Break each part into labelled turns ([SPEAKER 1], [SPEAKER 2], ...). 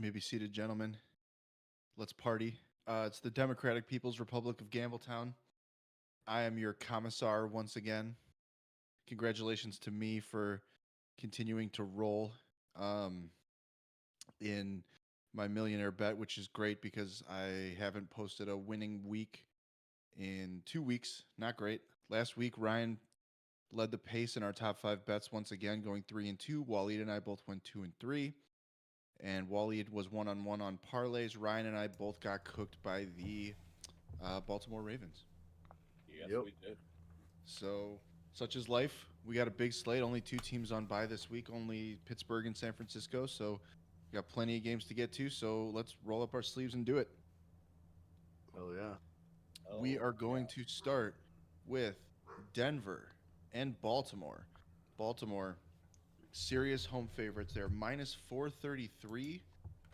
[SPEAKER 1] may be seated, gentlemen. Let's party. It's the Democratic People's Republic of Gambletown. I am your commissar once again. Congratulations to me for continuing to roll in my millionaire bet, which is great because I haven't posted a winning week in 2 weeks. Not great. Last week, Ryan led the pace in our top 5 bets once again, going 3-2. Waleed and I both went 2-3. And Waleed was 1-on-1 on parlays. Ryan and I both got cooked by the Baltimore Ravens.
[SPEAKER 2] Yes,
[SPEAKER 3] Yep.
[SPEAKER 2] we did.
[SPEAKER 1] So, such is life. We got a big slate. Only 2 teams on bye this week. Only Pittsburgh and San Francisco. So, we got plenty of games to get to. So, let's roll up our sleeves and do it.
[SPEAKER 3] Hell yeah.
[SPEAKER 1] We are going
[SPEAKER 2] yeah.
[SPEAKER 1] to start with Denver and Baltimore. Baltimore, serious home favorites. They're minus 433.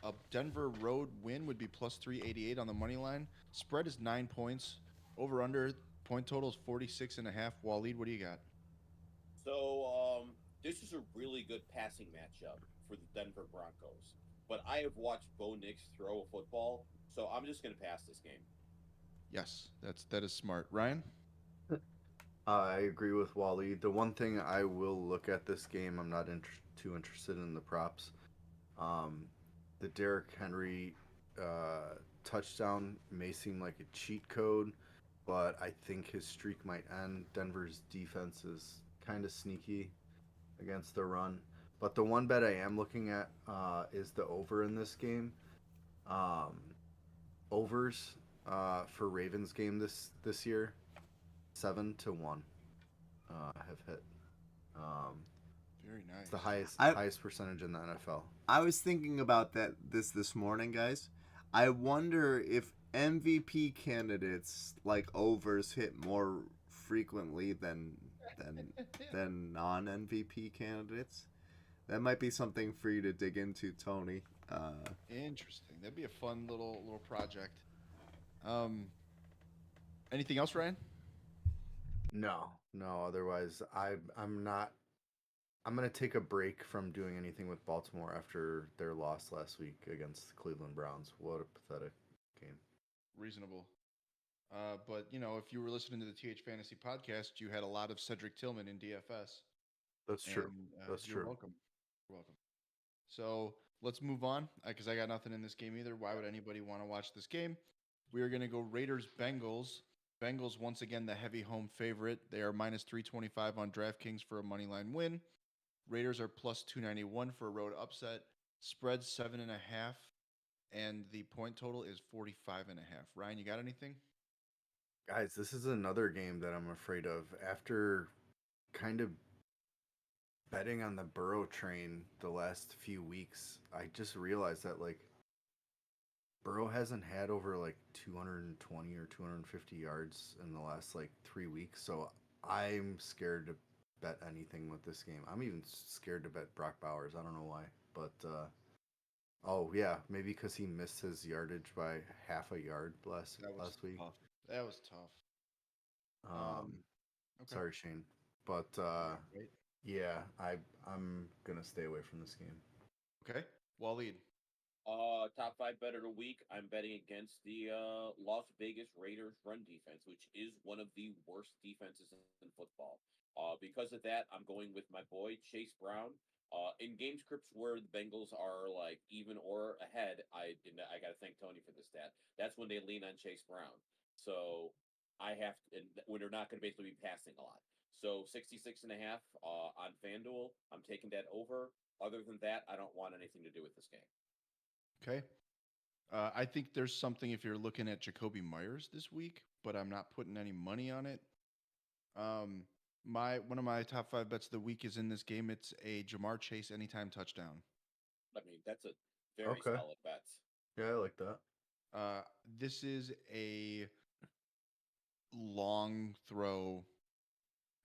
[SPEAKER 1] A Denver road win would be plus 388 on the money line. Spread is 9 points. Over under point total is 46.5. Waleed, what do you got?
[SPEAKER 2] So, this is a really good passing matchup for the Denver Broncos. But I have watched Bo Nix throw a football, so I'm just going to pass this game.
[SPEAKER 1] Yes, that is smart. Ryan?
[SPEAKER 3] I agree with Wally. The one thing I will look at this game, I'm not too interested in the props. The Derrick Henry touchdown may seem like a cheat code, but I think his streak might end. Denver's defense is kind of sneaky against the run. But the one bet I am looking at is the over in this game. Overs for Ravens game this year, 7-1 have hit.
[SPEAKER 1] Very nice.
[SPEAKER 3] It's the highest percentage in the NFL.
[SPEAKER 4] I was thinking about this morning, guys. I wonder if MVP candidates like overs hit more frequently than non MVP candidates. That might be something for you to dig into, Tony.
[SPEAKER 1] Interesting. That'd be a fun little project. Anything else, Ryan?
[SPEAKER 3] No. Otherwise, I'm not. I'm gonna take a break from doing anything with Baltimore after their loss last week against the Cleveland Browns. What a pathetic game.
[SPEAKER 1] Reasonable. But, if you were listening to the TH Fantasy podcast, you had a lot of Cedric Tillman in DFS.
[SPEAKER 3] That's true. That's
[SPEAKER 1] You're
[SPEAKER 3] true.
[SPEAKER 1] welcome. You're welcome. So let's move on because I got nothing in this game either. Why would anybody want to watch this game? We are going to go Raiders-Bengals. Bengals, once again, the heavy home favorite. They are minus 325 on DraftKings for a moneyline win. Raiders are plus 291 for a road upset. Spread 7.5. And the point total is 45.5. Ryan, you got anything?
[SPEAKER 3] Guys, this is another game that I'm afraid of. After kind of betting on the Burrow train the last few weeks, I just realized that Burrow hasn't had over 220 or 250 yards in the last 3 weeks, so I'm scared to bet anything with this game. I'm even scared to bet Brock Bowers. I don't know why, but oh yeah, maybe because he missed his yardage by half a yard last week.
[SPEAKER 1] Tough. That was tough. Okay.
[SPEAKER 3] Sorry, Shane, but yeah, I'm gonna stay away from this game.
[SPEAKER 1] Okay. Waleed.
[SPEAKER 2] Top 5 bet of the week. I'm betting against the Las Vegas Raiders run defense, which is one of the worst defenses in football. Because of that, I'm going with my boy Chase Brown. In game scripts where the Bengals are even or ahead, I got to thank Tony for this stat. That's when they lean on Chase Brown. So I have to, and when they're not going to basically be passing a lot. So 66.5 on FanDuel. I'm taking that over. Other than that, I don't want anything to do with this game.
[SPEAKER 1] Okay. I think there's something if you're looking at Jacoby Myers this week, but I'm not putting any money on it. One of my top 5 bets of the week is in this game. It's a Jamar Chase anytime touchdown.
[SPEAKER 2] I mean, that's a very solid bet.
[SPEAKER 3] Yeah, I like that.
[SPEAKER 1] This is a long throw.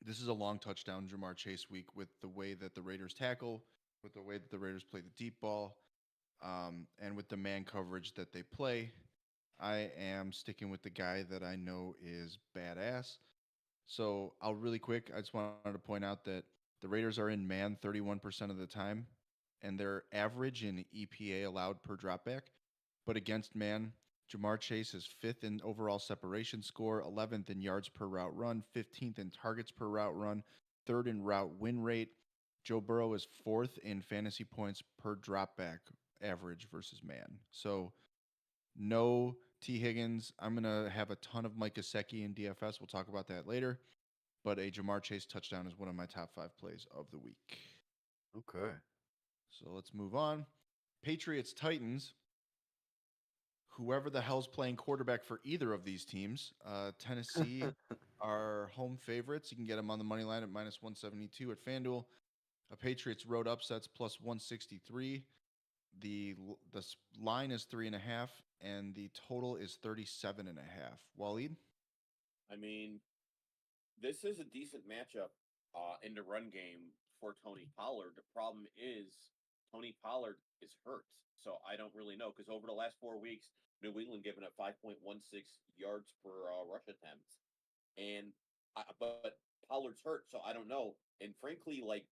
[SPEAKER 1] This is a long touchdown Jamar Chase week with the way that the Raiders tackle, with the way that the Raiders play the deep ball. And with the man coverage that they play, I am sticking with the guy that I know is badass. So I just wanted to point out that the Raiders are in man 31% of the time. and they're average in EPA allowed per dropback. But against man, Jamar Chase is 5th in overall separation score, 11th in yards per route run, 15th in targets per route run, 3rd in route win rate. Joe Burrow is 4th in fantasy points per dropback average versus man. So no T. Higgins. I'm going to have a ton of Mike Gesicki in DFS. We'll talk about that later. But a Jamar Chase touchdown is one of my top 5 plays of the week.
[SPEAKER 3] Okay.
[SPEAKER 1] So let's move on. Patriots, Titans. Whoever the hell's playing quarterback for either of these teams. Tennessee are home favorites. You can get them on the money line at minus 172 at FanDuel. Patriots road upsets plus 163. The line is 3.5, and the total is 37.5. Waleed?
[SPEAKER 2] I mean, this is a decent matchup in the run game for Tony Pollard. The problem is Tony Pollard is hurt, so I don't really know because over the last 4 weeks, New England giving up 5.16 yards per rush attempt, and but Pollard's hurt, so I don't know. And frankly, like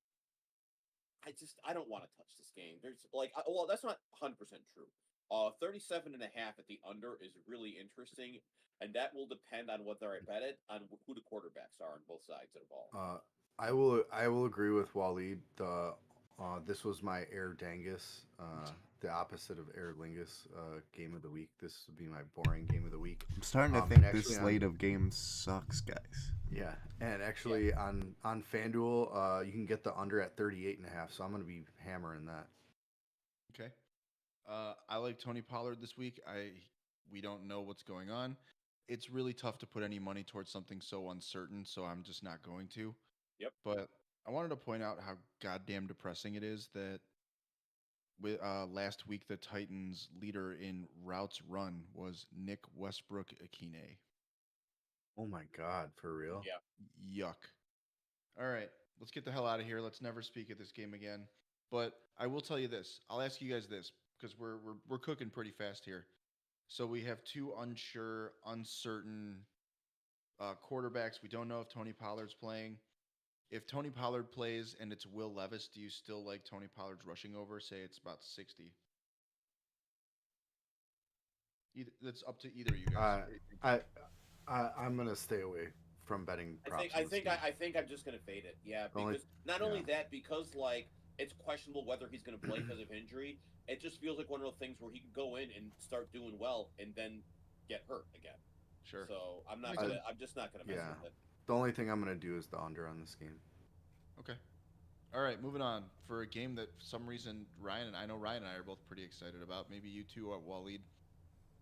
[SPEAKER 2] I don't want to touch this game. There's well, that's not 100% true. 37.5 at the under is really interesting, and that will depend on whether I bet it on who the quarterbacks are on both sides of the ball.
[SPEAKER 3] I will agree with Waleed. This was my Air Dangus, the opposite of Air Lingus game of the week. This would be my boring game of the week.
[SPEAKER 4] I'm starting to think this slate of games sucks, guys.
[SPEAKER 3] Yeah, and actually on FanDuel, you can get the under at 38.5. So I'm going to be hammering that.
[SPEAKER 1] Okay. I like Tony Pollard this week. We don't know what's going on. It's really tough to put any money towards something so uncertain, so I'm just not going to.
[SPEAKER 2] Yep.
[SPEAKER 1] But I wanted to point out how goddamn depressing it is that with last week the Titans' leader in routes run was Nick Westbrook-Akine.
[SPEAKER 3] Oh my God, for real?
[SPEAKER 2] Yeah.
[SPEAKER 1] Yuck. All right, let's get the hell out of here. Let's never speak of this game again. But I will tell you this. I'll ask you guys this because we're cooking pretty fast here. So we have two unsure, uncertain quarterbacks. We don't know if Tony Pollard's playing. If Tony Pollard plays and it's Will Levis, do you still like Tony Pollard's rushing over? Say it's about 60. That's up to either of you guys.
[SPEAKER 3] I'm gonna stay away from betting props.
[SPEAKER 2] I think I'm just gonna fade it. Yeah, because only that, because like it's questionable whether he's gonna play because of injury. It just feels like one of those things where he can go in and start doing well and then get hurt again.
[SPEAKER 1] Sure.
[SPEAKER 2] So I'm just not gonna mess with it.
[SPEAKER 3] The only thing I'm gonna do is the under on this game.
[SPEAKER 1] Okay. All right, moving on for a game that for some reason Ryan and I are both pretty excited about. Maybe you two are, Waleed.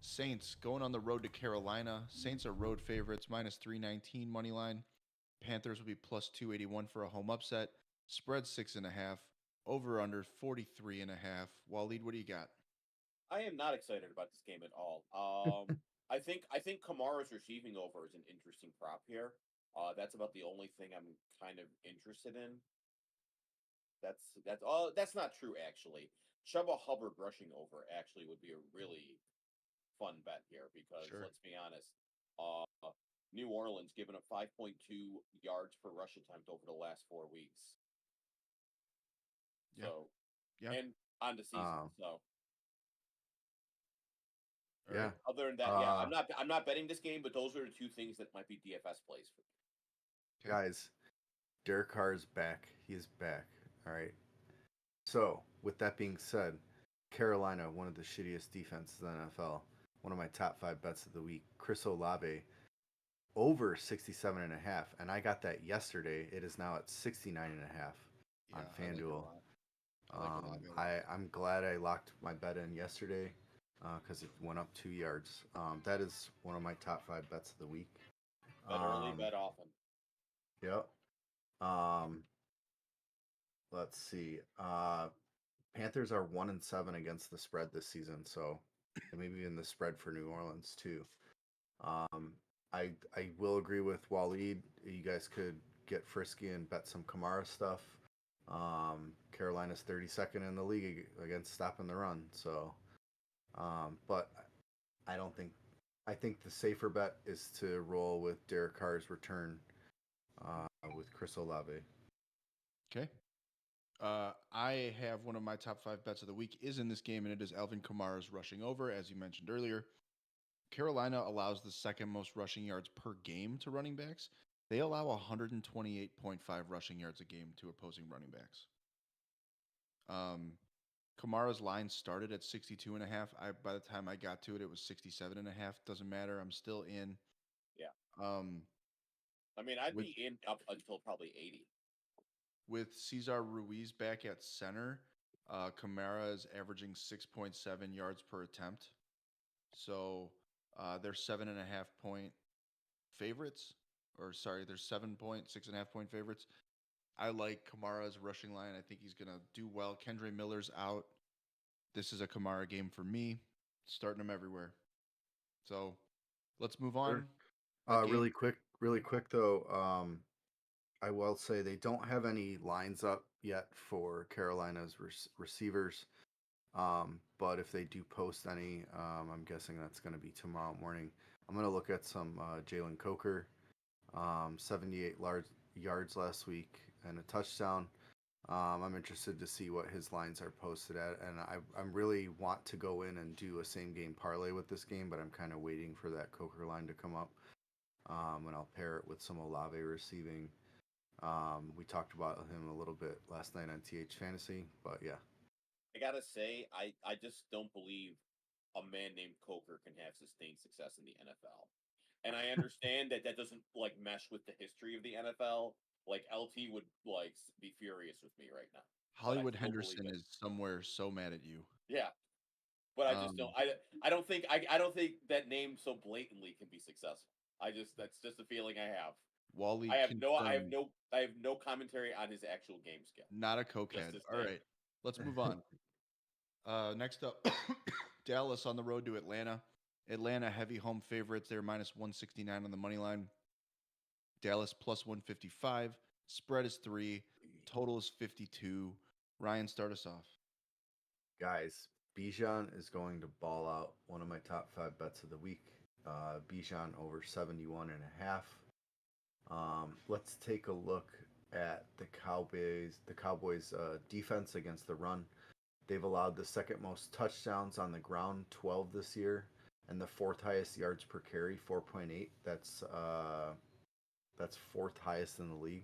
[SPEAKER 1] Saints going on the road to Carolina. Saints are road favorites, minus 319 money line. Panthers will be plus 281 for a home upset. Spread 6.5. Over under 43.5. Waleed, what do you got?
[SPEAKER 2] I am not excited about this game at all. I think Kamara's receiving over is an interesting prop here. That's about the only thing I'm kind of interested in. That's not true actually. Chuba Hubbard rushing over actually would be a really fun bet here because let's be honest, New Orleans giving up 5.2 yards per rush attempt over the last 4 weeks.
[SPEAKER 1] Yeah.
[SPEAKER 2] So,
[SPEAKER 1] yeah,
[SPEAKER 2] and on the season. So,
[SPEAKER 3] yeah.
[SPEAKER 2] Other than that, I'm not betting this game, but those are the two things that might be DFS plays for me.
[SPEAKER 3] Guys, Derek Carr is back. He is back. All right. So, with that being said, Carolina, one of the shittiest defenses in the NFL. One of my top 5 bets of the week. Chris Olave, over 67.5. And I got that yesterday. It is now at 69.5 on FanDuel. I'm glad I locked my bet in yesterday because it went up 2 yards. That is one of my top 5 bets of the week.
[SPEAKER 2] Bet early, bet often.
[SPEAKER 3] Yep. Let's see. Panthers are 1-7 against the spread this season, so maybe even the spread for New Orleans too. I will agree with Waleed. You guys could get frisky and bet some Kamara stuff. Carolina's 32nd in the league against stopping the run, so but I think the safer bet is to roll with Derek Carr's return with Chris Olave.
[SPEAKER 1] Okay. I have one of my top 5 bets of the week is in this game, and it is Alvin Kamara's rushing over, as you mentioned earlier. Carolina allows the second most rushing yards per game to running backs. They allow 128.5 rushing yards a game to opposing running backs. Kamara's line started at 62.5. By the time I got to it, it was 67.5. Doesn't matter. I'm still in.
[SPEAKER 2] Yeah.
[SPEAKER 1] Um,
[SPEAKER 2] I mean, I'd
[SPEAKER 1] with-
[SPEAKER 2] be in up until probably 80.
[SPEAKER 1] with Cesar Ruiz back at center, Kamara is averaging 6.7 yards per attempt. So they're 7.5 point favorites, or sorry, they're 6.5 point favorites. I like Kamara's rushing line. I think he's gonna do well. Kendre Miller's out. This is a Kamara game for me. Starting him everywhere. So let's move on.
[SPEAKER 3] Sure.
[SPEAKER 1] The game-
[SPEAKER 3] Really quick though. I will say they don't have any lines up yet for Carolina's receivers. But if they do post any, I'm guessing that's going to be tomorrow morning. I'm going to look at some Jalen Coker, 78 yards last week and a touchdown. I'm interested to see what his lines are posted at, and I really want to go in and do a same game parlay with this game, but I'm kind of waiting for that Coker line to come up, and I'll pair it with some Olave receiving. We talked about him a little bit last night on TH Fantasy, but yeah.
[SPEAKER 2] I gotta say, I just don't believe a man named Coker can have sustained success in the NFL. And I understand that doesn't like mesh with the history of the NFL. Like LT would like be furious with me right now.
[SPEAKER 1] Hollywood
[SPEAKER 2] still believe
[SPEAKER 1] Henderson
[SPEAKER 2] it.
[SPEAKER 1] is somewhere so mad at you.
[SPEAKER 2] Yeah, but I just don't. I don't think I don't think that name so blatantly can be successful. That's just a feeling I have.
[SPEAKER 1] Wally
[SPEAKER 2] I have
[SPEAKER 1] confirmed
[SPEAKER 2] no commentary on his actual game skill.
[SPEAKER 1] not a cokehead.
[SPEAKER 2] Just
[SPEAKER 1] All right, let's move on. Next up, Dallas on the road to Atlanta. Atlanta heavy home favorites. They're minus 169 on the money line. Dallas plus 155. Spread is 3. Total is 52. Ryan, start us off.
[SPEAKER 3] Guys, Bijan is going to ball out. One of my top 5 bets of the week. Bijan over 71.5. Let's take a look at the Cowboys. The Cowboys' defense against the run. They've allowed the second most touchdowns on the ground, 12 this year, and the 4th highest yards per carry, 4.8. That's 4th highest in the league.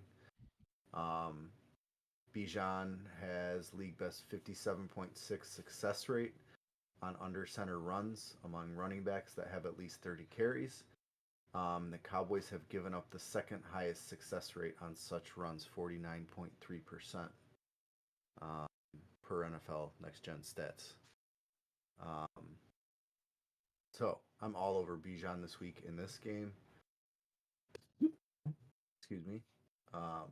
[SPEAKER 3] Bijan has league best 57.6 success rate on under center runs among running backs that have at least 30 carries. The Cowboys have given up the 2nd highest success rate on such runs, 49.3%. Per NFL Next Gen Stats. So I'm all over Bijan this week in this game. Excuse me. I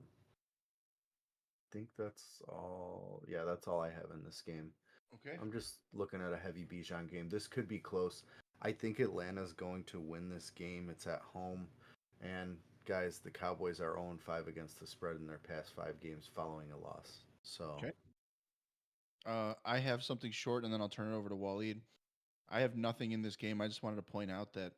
[SPEAKER 3] think that's all. Yeah, that's all I have in this game.
[SPEAKER 1] Okay.
[SPEAKER 3] I'm just looking at a heavy Bijan game. This could be close. I think Atlanta's going to win this game. It's at home. And guys, the Cowboys are 0-5 against the spread in their past 5 games following a loss. So
[SPEAKER 1] Okay. I have something short, and then I'll turn it over to Waleed. I have nothing in this game. I just wanted to point out that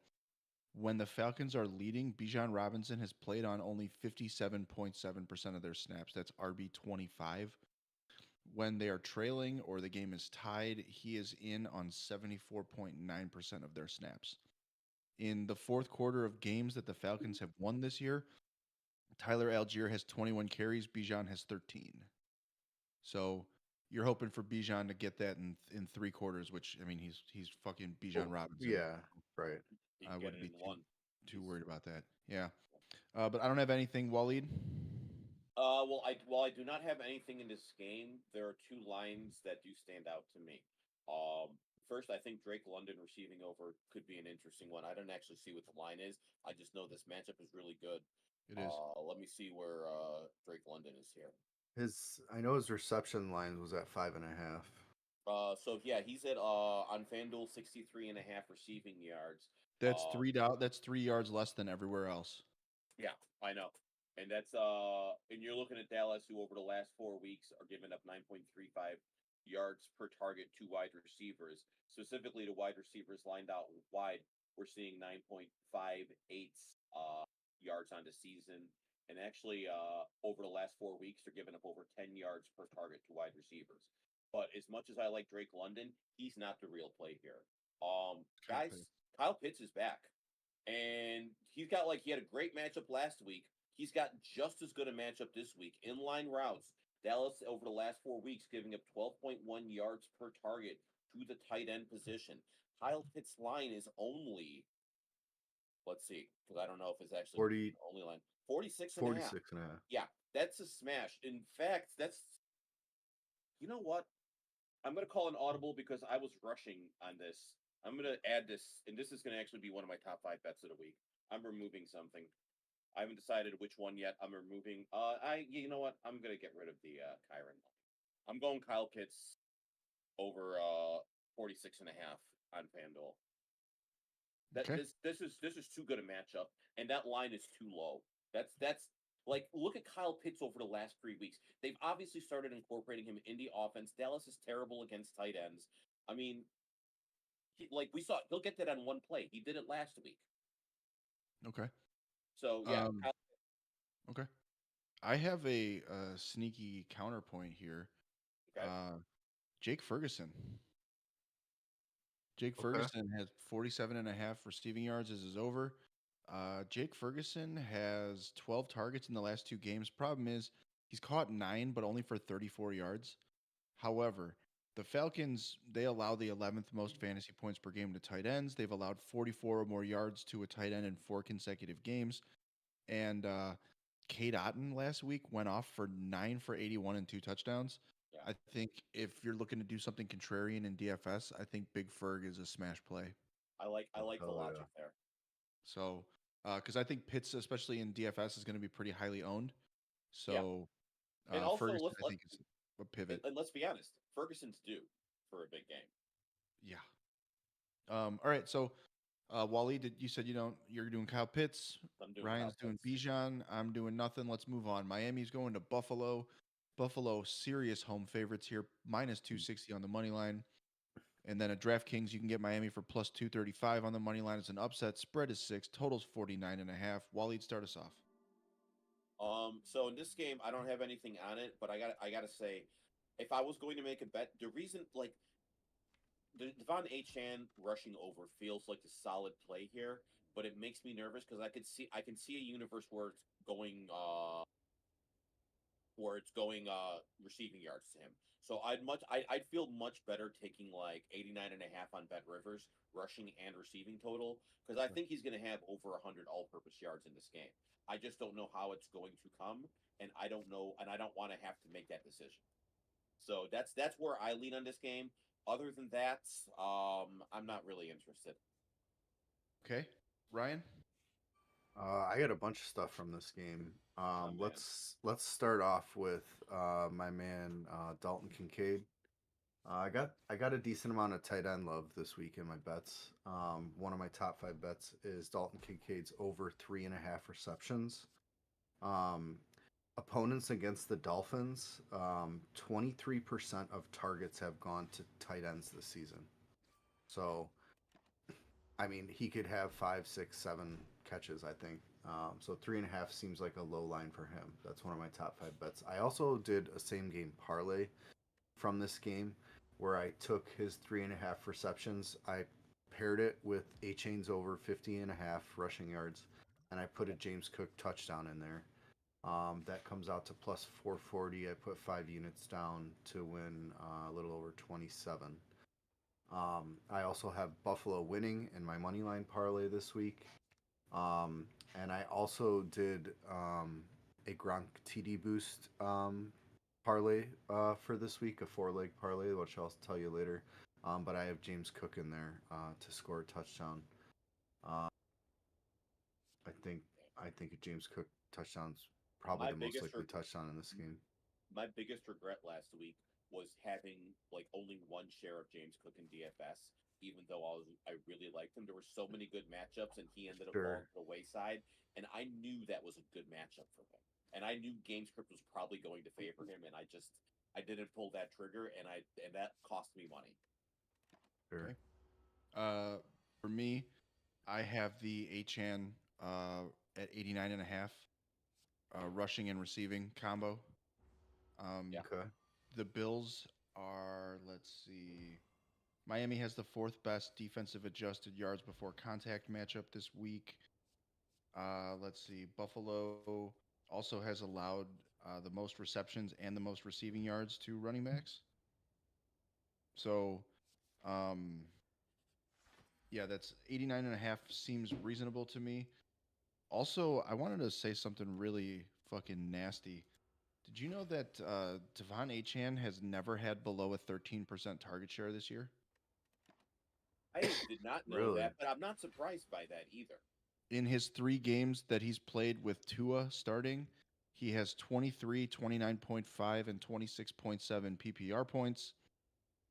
[SPEAKER 1] when the Falcons are leading, Bijan Robinson has played on only 57.7% of their snaps. That's RB25. When they are trailing or the game is tied, he is in on 74.9% of their snaps. In the fourth quarter of games that the Falcons have won this year, Tyler Algier has 21 carries, Bijan has 13. So you're hoping for Bijan to get that in 3 quarters, which I mean he's fucking Bijan Robinson.
[SPEAKER 3] yeah, right.
[SPEAKER 1] I wouldn't be too worried about that. Yeah.
[SPEAKER 2] Yeah.
[SPEAKER 1] But I don't have anything, Waleed.
[SPEAKER 2] While I do not have anything in this game, there are 2 lines that do stand out to me. First, I think Drake London receiving over could be an interesting one. I don't actually see what the line is. I just know this matchup is really good.
[SPEAKER 1] It is.
[SPEAKER 2] Let me see where Drake London is here.
[SPEAKER 3] I know his reception line was at 5.5.
[SPEAKER 2] So yeah, he's at on FanDuel 63.5 receiving yards.
[SPEAKER 1] That's That's 3 yards less than everywhere else.
[SPEAKER 2] Yeah, I know. And that's and you're looking at Dallas, who over the last 4 weeks are giving up 9.35 yards per target to wide receivers. Specifically to wide receivers lined out wide, we're seeing 9.58 yards on the season. And actually, over the last 4 weeks, they're giving up over 10 yards per target to wide receivers. But as much as I like Drake London, he's not the real play here. Guys, Kyle Pitts is back, and he had a great matchup last week. He's got just as good a matchup this week. Inline routes, Dallas over the last 4 weeks giving up 12.1 yards per target to the tight end position. Kyle Pitts' line is only, let's see, because I don't know if it's actually
[SPEAKER 3] 40,
[SPEAKER 2] only line 46 and a half.
[SPEAKER 3] 46 and a half.
[SPEAKER 2] Yeah, that's a smash. In fact, you know what? I'm going to call an audible because I was rushing on this. I'm going to add this, and this is going to actually be one of my top 5 bets of the week. I'm removing something. I haven't decided which one yet. I'm removing. You know what? I'm going to get rid of the Kyron. I'm going Kyle Pitts over 46 and a half on FanDuel. This is too good a matchup, and that line is too low. That's like, look at Kyle Pitts over the last 3 weeks. They've obviously started incorporating him in the offense. Dallas is terrible against tight ends. I mean, we saw, he'll get that on one play. He did it last week.
[SPEAKER 1] Okay.
[SPEAKER 2] So yeah.
[SPEAKER 1] Okay. I have a sneaky counterpoint here.
[SPEAKER 2] Okay.
[SPEAKER 1] Jake Ferguson. Jake Ferguson has 47 and a half receiving yards as his over. Jake Ferguson has 12 targets in the last 2 games. Problem is, he's caught 9, but only for 34 yards. However, the Falcons, they allow the 11th most fantasy points per game to tight ends. They've allowed 44 or more yards to a tight end in 4 consecutive games. And Cade Otton last week went off for 9 for 81 and 2 touchdowns.
[SPEAKER 2] Yeah.
[SPEAKER 1] I think if you're looking to do something contrarian in DFS, I think Big Ferg is a smash play.
[SPEAKER 2] I like the logic there.
[SPEAKER 1] So, because I think Pitts, especially in DFS, is going to be pretty highly owned. So,
[SPEAKER 2] and also,
[SPEAKER 1] Ferguson, I think, is a pivot.
[SPEAKER 2] And let's be honest, Ferguson's due for a big game.
[SPEAKER 1] Yeah. All right. So, Wally, you said you're doing Kyle Pitts. Ryan's doing Bijan. I'm doing nothing. Let's move on. Miami's going to Buffalo. Buffalo, serious home favorites here, minus 260 on the money line. And then at DraftKings, you can get Miami for plus 235 on the money line as an upset. Spread is 6, totals 49 and a half. Waleed, start us off.
[SPEAKER 2] So in this game, I don't have anything on it, but I gotta say, if I was going to make a bet, the reason, like, the Devon Achane rushing over feels like a solid play here, but it makes me nervous because I can see a universe where it's going receiving yards to him. So I'd feel much better taking like 89 and a half on Bet Rivers rushing and receiving total, because I think he's going to have over 100 all-purpose yards in this game. I just don't know how it's going to come, and I don't know, and I don't want to have to make that decision. So that's where I lean on this game. Other than that, I'm not really interested.
[SPEAKER 1] Okay, Ryan.
[SPEAKER 3] I got a bunch of stuff from this game.
[SPEAKER 2] Oh,
[SPEAKER 3] let's start off with my man Dalton Kincaid. I got a decent amount of tight end love this week in my bets. One of my top 5 bets is Dalton Kincaid's over 3.5 receptions. Opponents against the Dolphins, 23% of targets have gone to tight ends this season. So, I mean, he could have 5, 6, 7 catches, I think. So 3.5 seems like a low line for him. That's one of my top 5 bets. I also did a same game parlay from this game where I took his 3.5 receptions. I paired it with Achane's over 50.5 rushing yards, and I put a James Cook touchdown in there. That comes out to plus 440. I put 5 units down to win a little over 27. I also have Buffalo winning in my money line parlay this week. And I also did a Gronk TD boost parlay for this week, a 4-leg parlay, which I'll tell you later. But I have James Cook in there to score a touchdown. I think a James Cook touchdown's probably the most likely touchdown in this game.
[SPEAKER 2] My biggest regret last week was having like only one share of James Cook in DFS, even though I really liked him. There were so many good matchups, and he ended up falling to the wayside. And I knew that was a good matchup for him, and I knew GameScript was probably going to favor him, and I didn't pull that trigger, and that cost me money.
[SPEAKER 3] Sure.
[SPEAKER 1] Okay. For me, I have the Achane at 89 and a half. rushing and receiving combo.
[SPEAKER 2] Yeah.
[SPEAKER 3] Okay.
[SPEAKER 1] The Bills are, let's see, Miami has the fourth best defensive adjusted yards before contact matchup this week. Let's see, Buffalo also has allowed the most receptions and the most receiving yards to running backs. So, um, yeah, that's 89.5 seems reasonable to me. Also, I wanted to say something really fucking nasty. Did you know that Devon Achan has never had below a 13% target share this year?
[SPEAKER 2] I did not know
[SPEAKER 3] Really?
[SPEAKER 2] that, but I'm not surprised by that either.
[SPEAKER 1] In his 3 games that he's played with Tua starting, he has 23, 29.5, and 26.7 PPR points.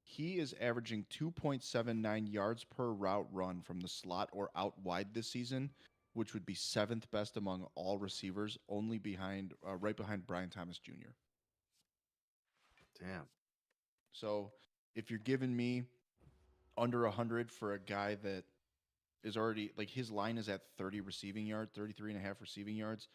[SPEAKER 1] He is averaging 2.79 yards per route run from the slot or out wide this season, which would be seventh best among all receivers, only behind, right behind Brian Thomas Jr.
[SPEAKER 3] Damn.
[SPEAKER 1] So if you're giving me under 100 for a guy that is already, like, his line is at 30 receiving yards, 33 and a half receiving yards,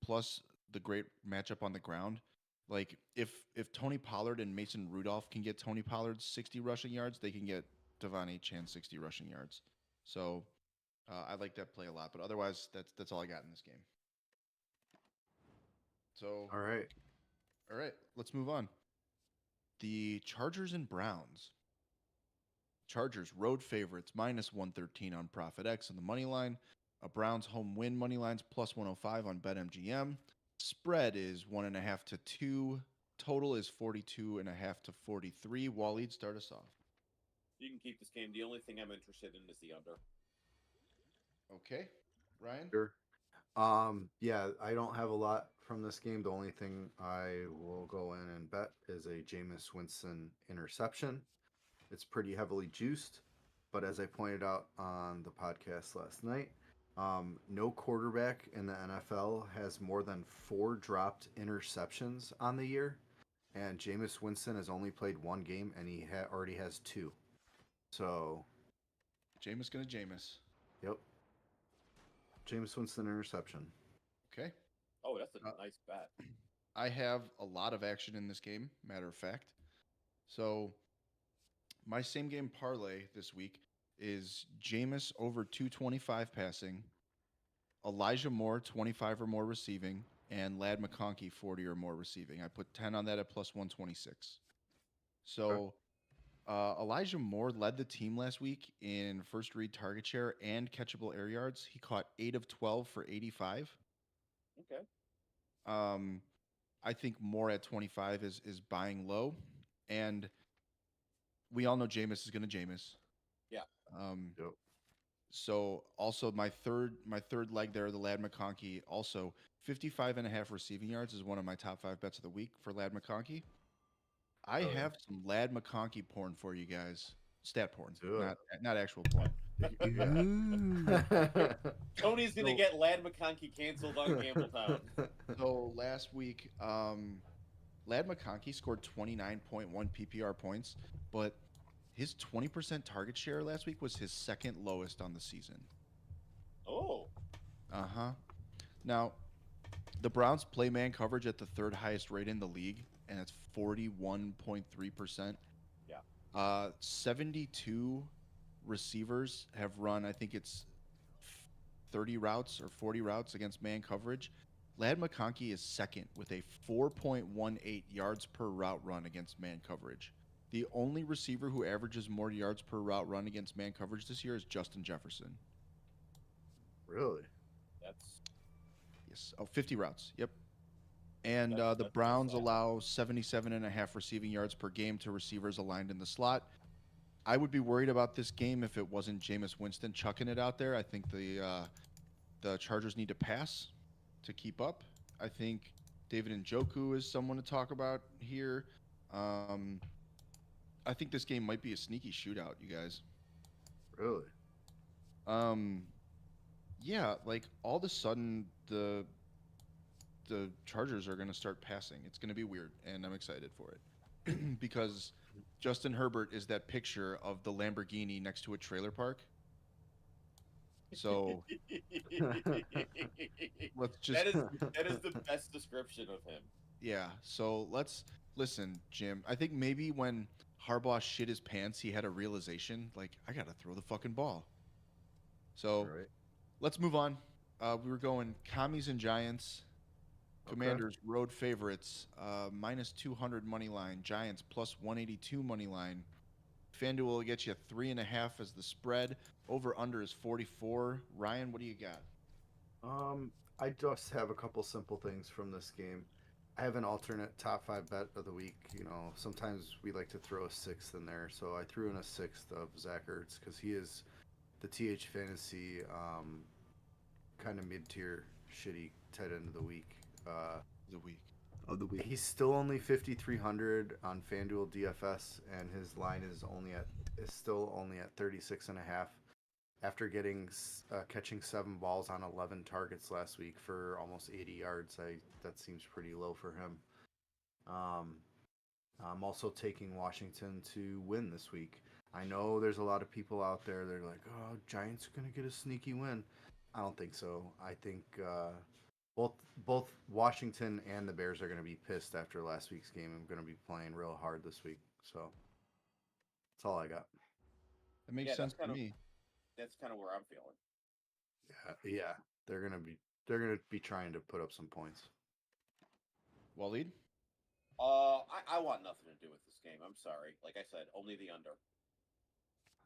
[SPEAKER 1] plus the great matchup on the ground. Like, if Tony Pollard and Mason Rudolph can get Tony Pollard 60 rushing yards, they can get Devon Achan 60 rushing yards. So I like that play a lot. But otherwise, that's all I got in this game. So
[SPEAKER 3] All right.
[SPEAKER 1] all right, let's move on. The Chargers and Browns. Chargers road favorites minus 113 on Profit X on the money line. A Browns home win money lines plus 105 on BetMGM. Spread is 1.5 to 2. Total is 42.5 to 43. Waleed, start us off.
[SPEAKER 2] You can keep this game. The only thing I'm interested in is the under.
[SPEAKER 1] Okay, Ryan.
[SPEAKER 3] Sure. Yeah, I don't have a lot from this game. The only thing I will go in and bet is a Jameis Winston interception. It's pretty heavily juiced, but as I pointed out on the podcast last night, no quarterback in the NFL has more than 4 dropped interceptions on the year, and Jameis Winston has only played 1 game, and he already has 2. So,
[SPEAKER 1] Jameis gonna Jameis.
[SPEAKER 3] yep, Jameis Winston interception.
[SPEAKER 1] Okay.
[SPEAKER 2] Oh, that's a
[SPEAKER 1] Uh,
[SPEAKER 2] nice bet.
[SPEAKER 1] I have a lot of action in this game, matter of fact. So my same game parlay this week is Jameis over 225 passing, Elijah Moore 25 or more receiving, and Lad McConkey 40 or more receiving. I put 10 on that at plus 126. So Elijah Moore led the team last week in first read target share and catchable air yards. He caught 8 of 12 for 85.
[SPEAKER 2] Okay.
[SPEAKER 1] I think Moore at 25 is buying low, and we all know Jameis is going to Jameis.
[SPEAKER 2] Yeah.
[SPEAKER 3] Yep.
[SPEAKER 1] So also my third leg there, the Lad McConkey, also 55.5 receiving yards is one of my top 5 bets of the week for Lad McConkey. I
[SPEAKER 3] Oh, yeah.
[SPEAKER 1] have some Lad McConkey porn for you guys. Stat porn,
[SPEAKER 3] Do it.
[SPEAKER 1] not actual porn.
[SPEAKER 2] Tony's gonna
[SPEAKER 1] So-
[SPEAKER 2] get Lad McConkey canceled on Gambletown.
[SPEAKER 1] So last week, Lad McConkey scored 29.1 PPR points, but his 20% target share last week was his second lowest on the season.
[SPEAKER 2] Oh.
[SPEAKER 1] Uh-huh. Now, the Browns play man coverage at the 3rd highest rate in the league, and it's 41.3%.
[SPEAKER 2] Yeah.
[SPEAKER 1] 72 receivers have run, I think it's 30 routes or 40 routes against man coverage. Lad McConkey is second with a 4.18 yards per route run against man coverage. The only receiver who averages more yards per route run against man coverage this year is Justin Jefferson.
[SPEAKER 3] Really?
[SPEAKER 2] That's
[SPEAKER 1] Yes. Oh, 50 routes. Yep. And
[SPEAKER 2] That's-
[SPEAKER 1] the
[SPEAKER 2] that's
[SPEAKER 1] Browns
[SPEAKER 2] sad.
[SPEAKER 1] allow 77.5 receiving yards per game to receivers aligned in the slot. I would be worried about this game if it wasn't Jameis Winston chucking it out there. I think the Chargers need to pass to keep up. I think David Njoku is someone to talk about here. I think this game might be a sneaky shootout, you guys.
[SPEAKER 3] Really?
[SPEAKER 1] Yeah, like all of a sudden the Chargers are going to start passing. It's going to be weird, and I'm excited for it because Justin Herbert is that picture of the Lamborghini next to a trailer park. So let's just
[SPEAKER 2] that is the best description of him.
[SPEAKER 1] yeah. So let's listen, Jim. I think maybe when Harbaugh shit his pants, he had a realization like I gotta throw the fucking ball. So
[SPEAKER 3] Right.
[SPEAKER 1] let's move on. We were going commies and giants.
[SPEAKER 3] Okay.
[SPEAKER 1] Commanders road favorites, minus 200 money line. Giants plus 182 money line. FanDuel will get you 3.5 as the spread. Over under is 44. Ryan, what do you got?
[SPEAKER 3] I just have a couple simple things from this game. I have an alternate top five bet of the week. You know, sometimes we like to throw a sixth in there, so I threw in a sixth of Zach Ertz because he is the TH fantasy kind of mid tier shitty tight end of the week.
[SPEAKER 1] The week.
[SPEAKER 4] Of the week.
[SPEAKER 3] He's still only 5,300 on FanDuel DFS, and his line is still only at 36.5. After catching 7 balls on 11 targets last week for almost 80 yards, that seems pretty low for him. I'm also taking Washington to win this week. I know there's a lot of people out there. They're like, "Oh, Giants are gonna get a sneaky win." I don't think so. I think both Washington and the Bears are gonna be pissed after last week's game. I'm gonna be playing real hard this week. So that's all I got.
[SPEAKER 1] That makes
[SPEAKER 2] Yeah,
[SPEAKER 1] sense to me.
[SPEAKER 2] That's kind of where I'm feeling.
[SPEAKER 3] Yeah, they're gonna be trying to put up some points.
[SPEAKER 1] Waleed?
[SPEAKER 2] I want nothing to do with this game. I'm sorry. Like I said, only the under.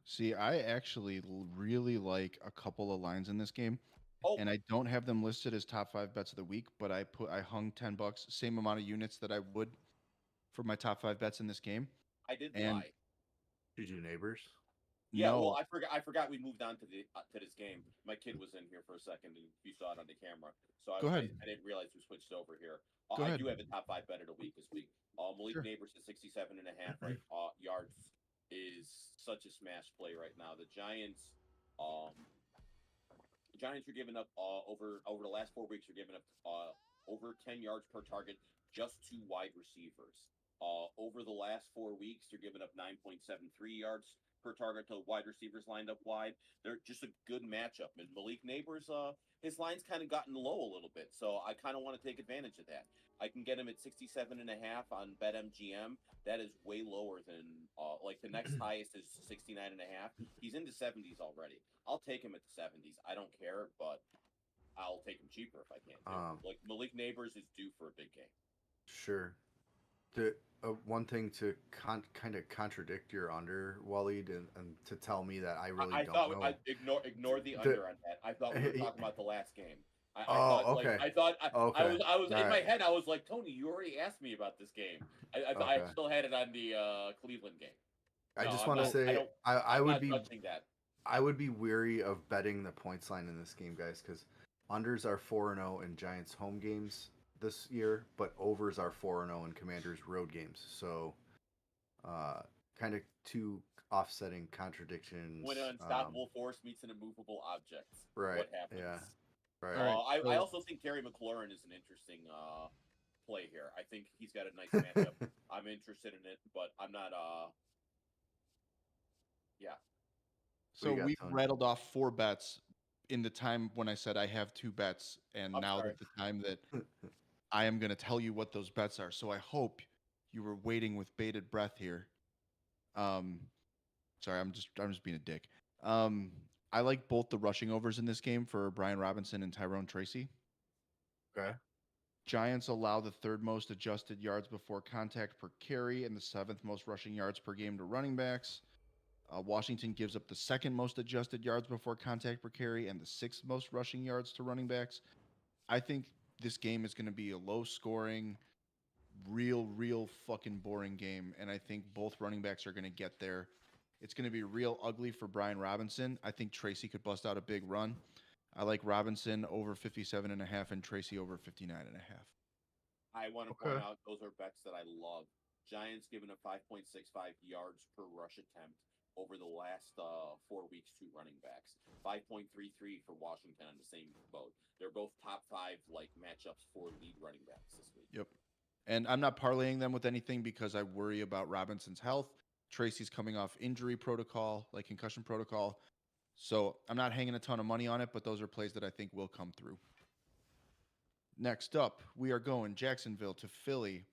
[SPEAKER 1] See, I actually really like a couple of lines in this game,
[SPEAKER 2] Oh,
[SPEAKER 1] and I don't have them listed as top 5 bets of the week, but I hung $10, same amount of units that I would for my top 5 bets in this game.
[SPEAKER 2] I did
[SPEAKER 1] And
[SPEAKER 2] lie.
[SPEAKER 3] Did you neighbors?
[SPEAKER 2] Yeah,
[SPEAKER 1] no,
[SPEAKER 2] well, I forgot we moved on to this game. My kid was in here for a second, and you saw it on the camera. So
[SPEAKER 1] Go ahead.
[SPEAKER 2] I didn't realize we switched over here.
[SPEAKER 1] Go
[SPEAKER 2] I
[SPEAKER 1] ahead.
[SPEAKER 2] do have a top 5 bet of the week this week. Malik
[SPEAKER 1] Sure.
[SPEAKER 2] Neighbors at 67.5 right yards is such a smash play right now. The Giants are giving up over the last 4 weeks. Are giving up over 10 yards per target just to wide receivers. Over the last 4 weeks, they're giving up 9.73 yards per target to wide receivers lined up wide. They're just a good matchup. And Malik Neighbors, his line's kind of gotten low a little bit, so I kind of want to take advantage of that. I can get him at 67.5 on BetMGM. That is way lower than like the next highest is 69.5. He's in the 70s already. I'll take him at the 70s. I don't care, but I'll take him cheaper if I can. Like Malik Neighbors is due for a big game.
[SPEAKER 3] Sure. One thing to kind of contradict your under, Waleed, and to tell me that I really don't know.
[SPEAKER 2] I ignore the under on that. I thought we were talking about the last game. I
[SPEAKER 3] Oh,
[SPEAKER 2] thought,
[SPEAKER 3] okay.
[SPEAKER 2] Like, I thought
[SPEAKER 3] Okay.
[SPEAKER 2] I was in
[SPEAKER 3] All
[SPEAKER 2] my
[SPEAKER 3] right.
[SPEAKER 2] head. I was like, Tony, you already asked me about this game. I
[SPEAKER 3] Okay.
[SPEAKER 2] still had it on the Cleveland game.
[SPEAKER 3] I
[SPEAKER 2] No,
[SPEAKER 3] just
[SPEAKER 2] I'm
[SPEAKER 3] want to
[SPEAKER 2] not-
[SPEAKER 3] say I
[SPEAKER 2] I'm
[SPEAKER 3] would
[SPEAKER 2] not
[SPEAKER 3] be
[SPEAKER 2] touching that.
[SPEAKER 3] I would be weary of betting the points line in this game, guys, because unders are 4-0 in Giants home games this year, but overs are 4-0 in Commanders road games. So, kind of two offsetting contradictions.
[SPEAKER 2] When an unstoppable force meets an immovable object,
[SPEAKER 3] Right.
[SPEAKER 2] what happens?
[SPEAKER 3] Yeah. Right.
[SPEAKER 1] All right,
[SPEAKER 2] I also think Terry McLaurin is an interesting play here. I think he's got a nice matchup. I'm interested in it, but I'm not. Yeah.
[SPEAKER 1] So
[SPEAKER 3] got,
[SPEAKER 1] we
[SPEAKER 3] Tony?
[SPEAKER 1] rattled off 4 bets in the time when I said I have 2 bets, and
[SPEAKER 2] I'm
[SPEAKER 1] now
[SPEAKER 2] sorry.
[SPEAKER 1] that the time that I am going to tell you what those bets are. So I hope you were waiting with bated breath here. Sorry, I'm just being a dick. I like both the rushing overs in this game for Brian Robinson and Tyrone Tracy.
[SPEAKER 3] Okay.
[SPEAKER 1] Giants allow the 3rd most adjusted yards before contact per carry and the 7th most rushing yards per game to running backs. Washington gives up the 2nd most adjusted yards before contact per carry and the 6th most rushing yards to running backs. I think this game is going to be a low scoring, real fucking boring game. And I think both running backs are going to get there. It's going to be real ugly for Brian Robinson. I think Tracy could bust out a big run. I like Robinson over 57.5 and Tracy over 59.5.
[SPEAKER 2] I want to point out those are bets that I love. Giants giving up 5.65 yards per rush attempt over the last 4 weeks to running backs. 5.33 for Washington on the same boat. They're both top 5 like matchups for lead running backs this week.
[SPEAKER 1] Yep. And I'm not parlaying them with anything because I worry about Robinson's health. Tracy's coming off injury protocol, like concussion protocol. So I'm not hanging a ton of money on it, but those are plays that I think will come through. Next up, we are going Jacksonville to Philly.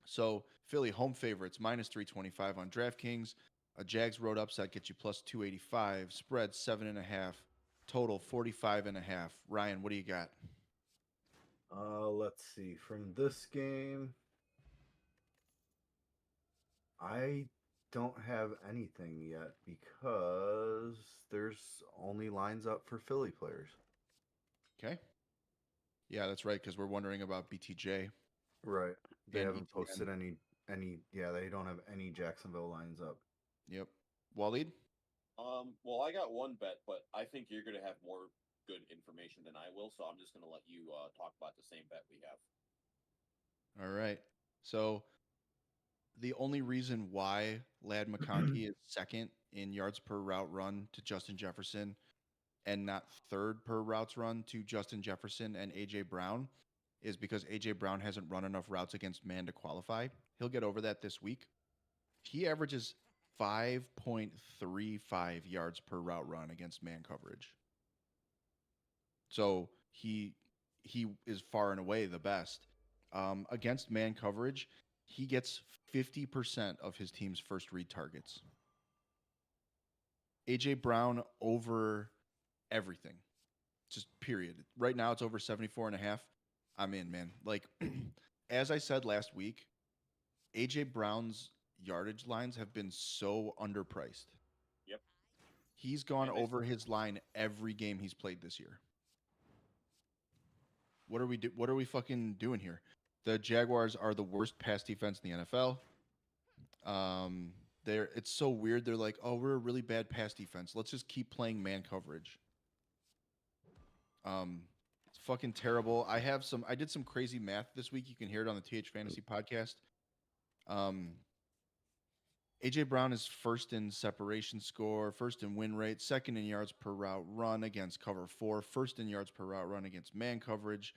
[SPEAKER 1] So Philly home favorites minus 325 on DraftKings. A Jags road upside gets you plus 285. Spread 7.5. Total 45.5. Ryan, what do you got?
[SPEAKER 3] Let's see. From this game, I don't have anything yet because there's only lines up for Philly players.
[SPEAKER 1] Okay. Yeah, that's right, because we're wondering about BTJ.
[SPEAKER 3] Right. They
[SPEAKER 1] And
[SPEAKER 3] haven't
[SPEAKER 1] ETN.
[SPEAKER 3] posted any. Yeah, they don't have any Jacksonville lines up.
[SPEAKER 1] Yep. Waleed?
[SPEAKER 2] Well, I got one bet, but I think you're going to have more good information than I will, so I'm just going to let you talk about the same bet we have.
[SPEAKER 1] All right. So the only reason why Lad McConkey is second in yards per route run to Justin Jefferson and not third per routes run to Justin Jefferson and AJ Brown is because AJ Brown hasn't run enough routes against man to qualify. He'll get over that this week. He averages 5.35 yards per route run against man coverage. So he is far and away the best. Against man coverage, he gets 50% of his team's first read targets. AJ Brown over everything. Just period. Right now it's over 74.5. I'm in, man. Like as I said last week, AJ Brown's yardage lines have been so underpriced.
[SPEAKER 2] Yep.
[SPEAKER 1] He's gone
[SPEAKER 2] And
[SPEAKER 1] over his line every game he's played this year. What are we fucking doing here? The Jaguars are the worst pass defense in the NFL. It's so weird. They're like, "Oh, we're a really bad pass defense. Let's just keep playing man coverage." It's fucking terrible. I did some crazy math this week. You can hear it on the TH Fantasy podcast. AJ Brown is first in separation score, first in win rate, second in yards per route run against cover 4, first in yards per route run against man coverage.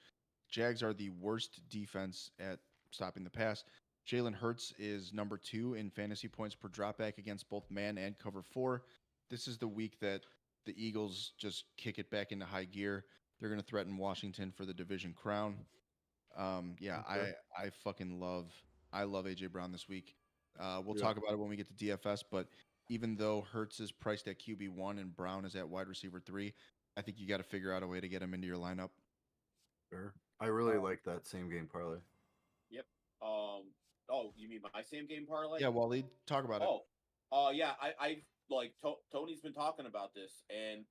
[SPEAKER 1] Jags are the worst defense at stopping the pass. Jalen Hurts is number 2 in fantasy points per dropback against both man and cover 4. This is the week that the Eagles just kick it back into high gear. They're going to threaten Washington for the division crown.
[SPEAKER 3] Okay.
[SPEAKER 1] I love AJ Brown this week. We'll
[SPEAKER 3] Yeah.
[SPEAKER 1] talk about it when we get to DFS, but even though Hurts is priced at QB1 and Brown is at wide receiver 3, I think you got to figure out a way to get him into your lineup.
[SPEAKER 3] Sure. I really like that same game parlay.
[SPEAKER 2] Yep. Oh, you mean my same game parlay?
[SPEAKER 1] Yeah, Waleed, talk about it.
[SPEAKER 2] Yeah. I like Tony's been talking about this, and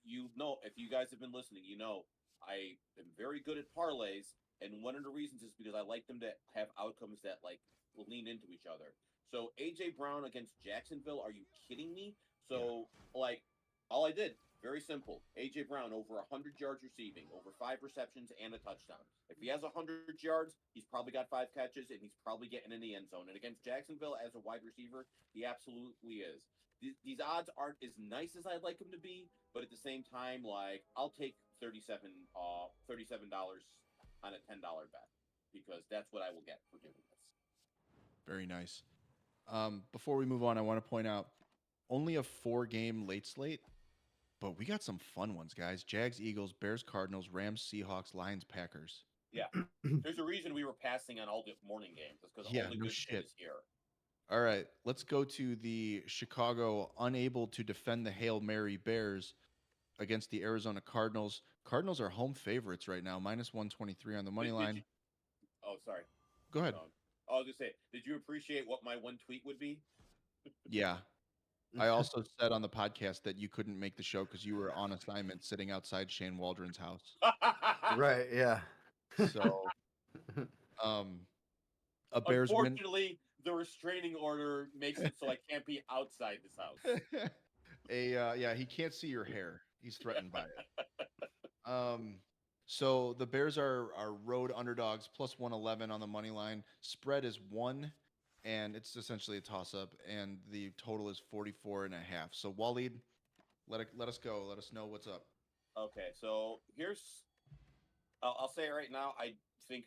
[SPEAKER 2] you know, if you guys have been listening, you know, I am very good at parlays, and one of the reasons is because I like them to have outcomes that like will lean into each other. So AJ Brown against Jacksonville, are you kidding me? So like, all I did, very simple. AJ Brown over 100 yards receiving, over 5 receptions and a touchdown. If he has 100 yards, he's probably got 5 catches and he's probably getting in the end zone. And against Jacksonville as a wide receiver, he absolutely is. These odds aren't as nice as I'd like them to be, but at the same time, like I'll take $37 on a $10 bet because that's what I will get for doing this.
[SPEAKER 1] Very nice. Before we move on, I want to point out only a 4-game late slate, but we got some fun ones, guys. Jags, Eagles, Bears, Cardinals, Rams, Seahawks, Lions, Packers.
[SPEAKER 2] Yeah. There's a reason we were passing on all the morning games. It's because all the good shit is here.
[SPEAKER 1] All right, let's go to the Chicago unable to defend the Hail Mary Bears against the Arizona Cardinals. Cardinals are home favorites right now, minus 123 on the money line.
[SPEAKER 2] Sorry.
[SPEAKER 1] Go ahead.
[SPEAKER 2] I was just saying, did you appreciate what my one tweet would be?
[SPEAKER 1] Yeah. I also said on the podcast that you couldn't make the show because you were on assignment sitting outside Shane Waldron's house.
[SPEAKER 3] Right, yeah.
[SPEAKER 1] So, a Bears win.
[SPEAKER 2] Unfortunately, the restraining order makes it so I can't be outside this house.
[SPEAKER 1] He can't see your hair. He's threatened by it. So the Bears are road underdogs, plus 111 on the money line. Spread is 1, and it's essentially a toss-up, and the total is 44.5. So Waleed, let us go. Let us know what's up.
[SPEAKER 2] Okay, so I'll say it right now. I think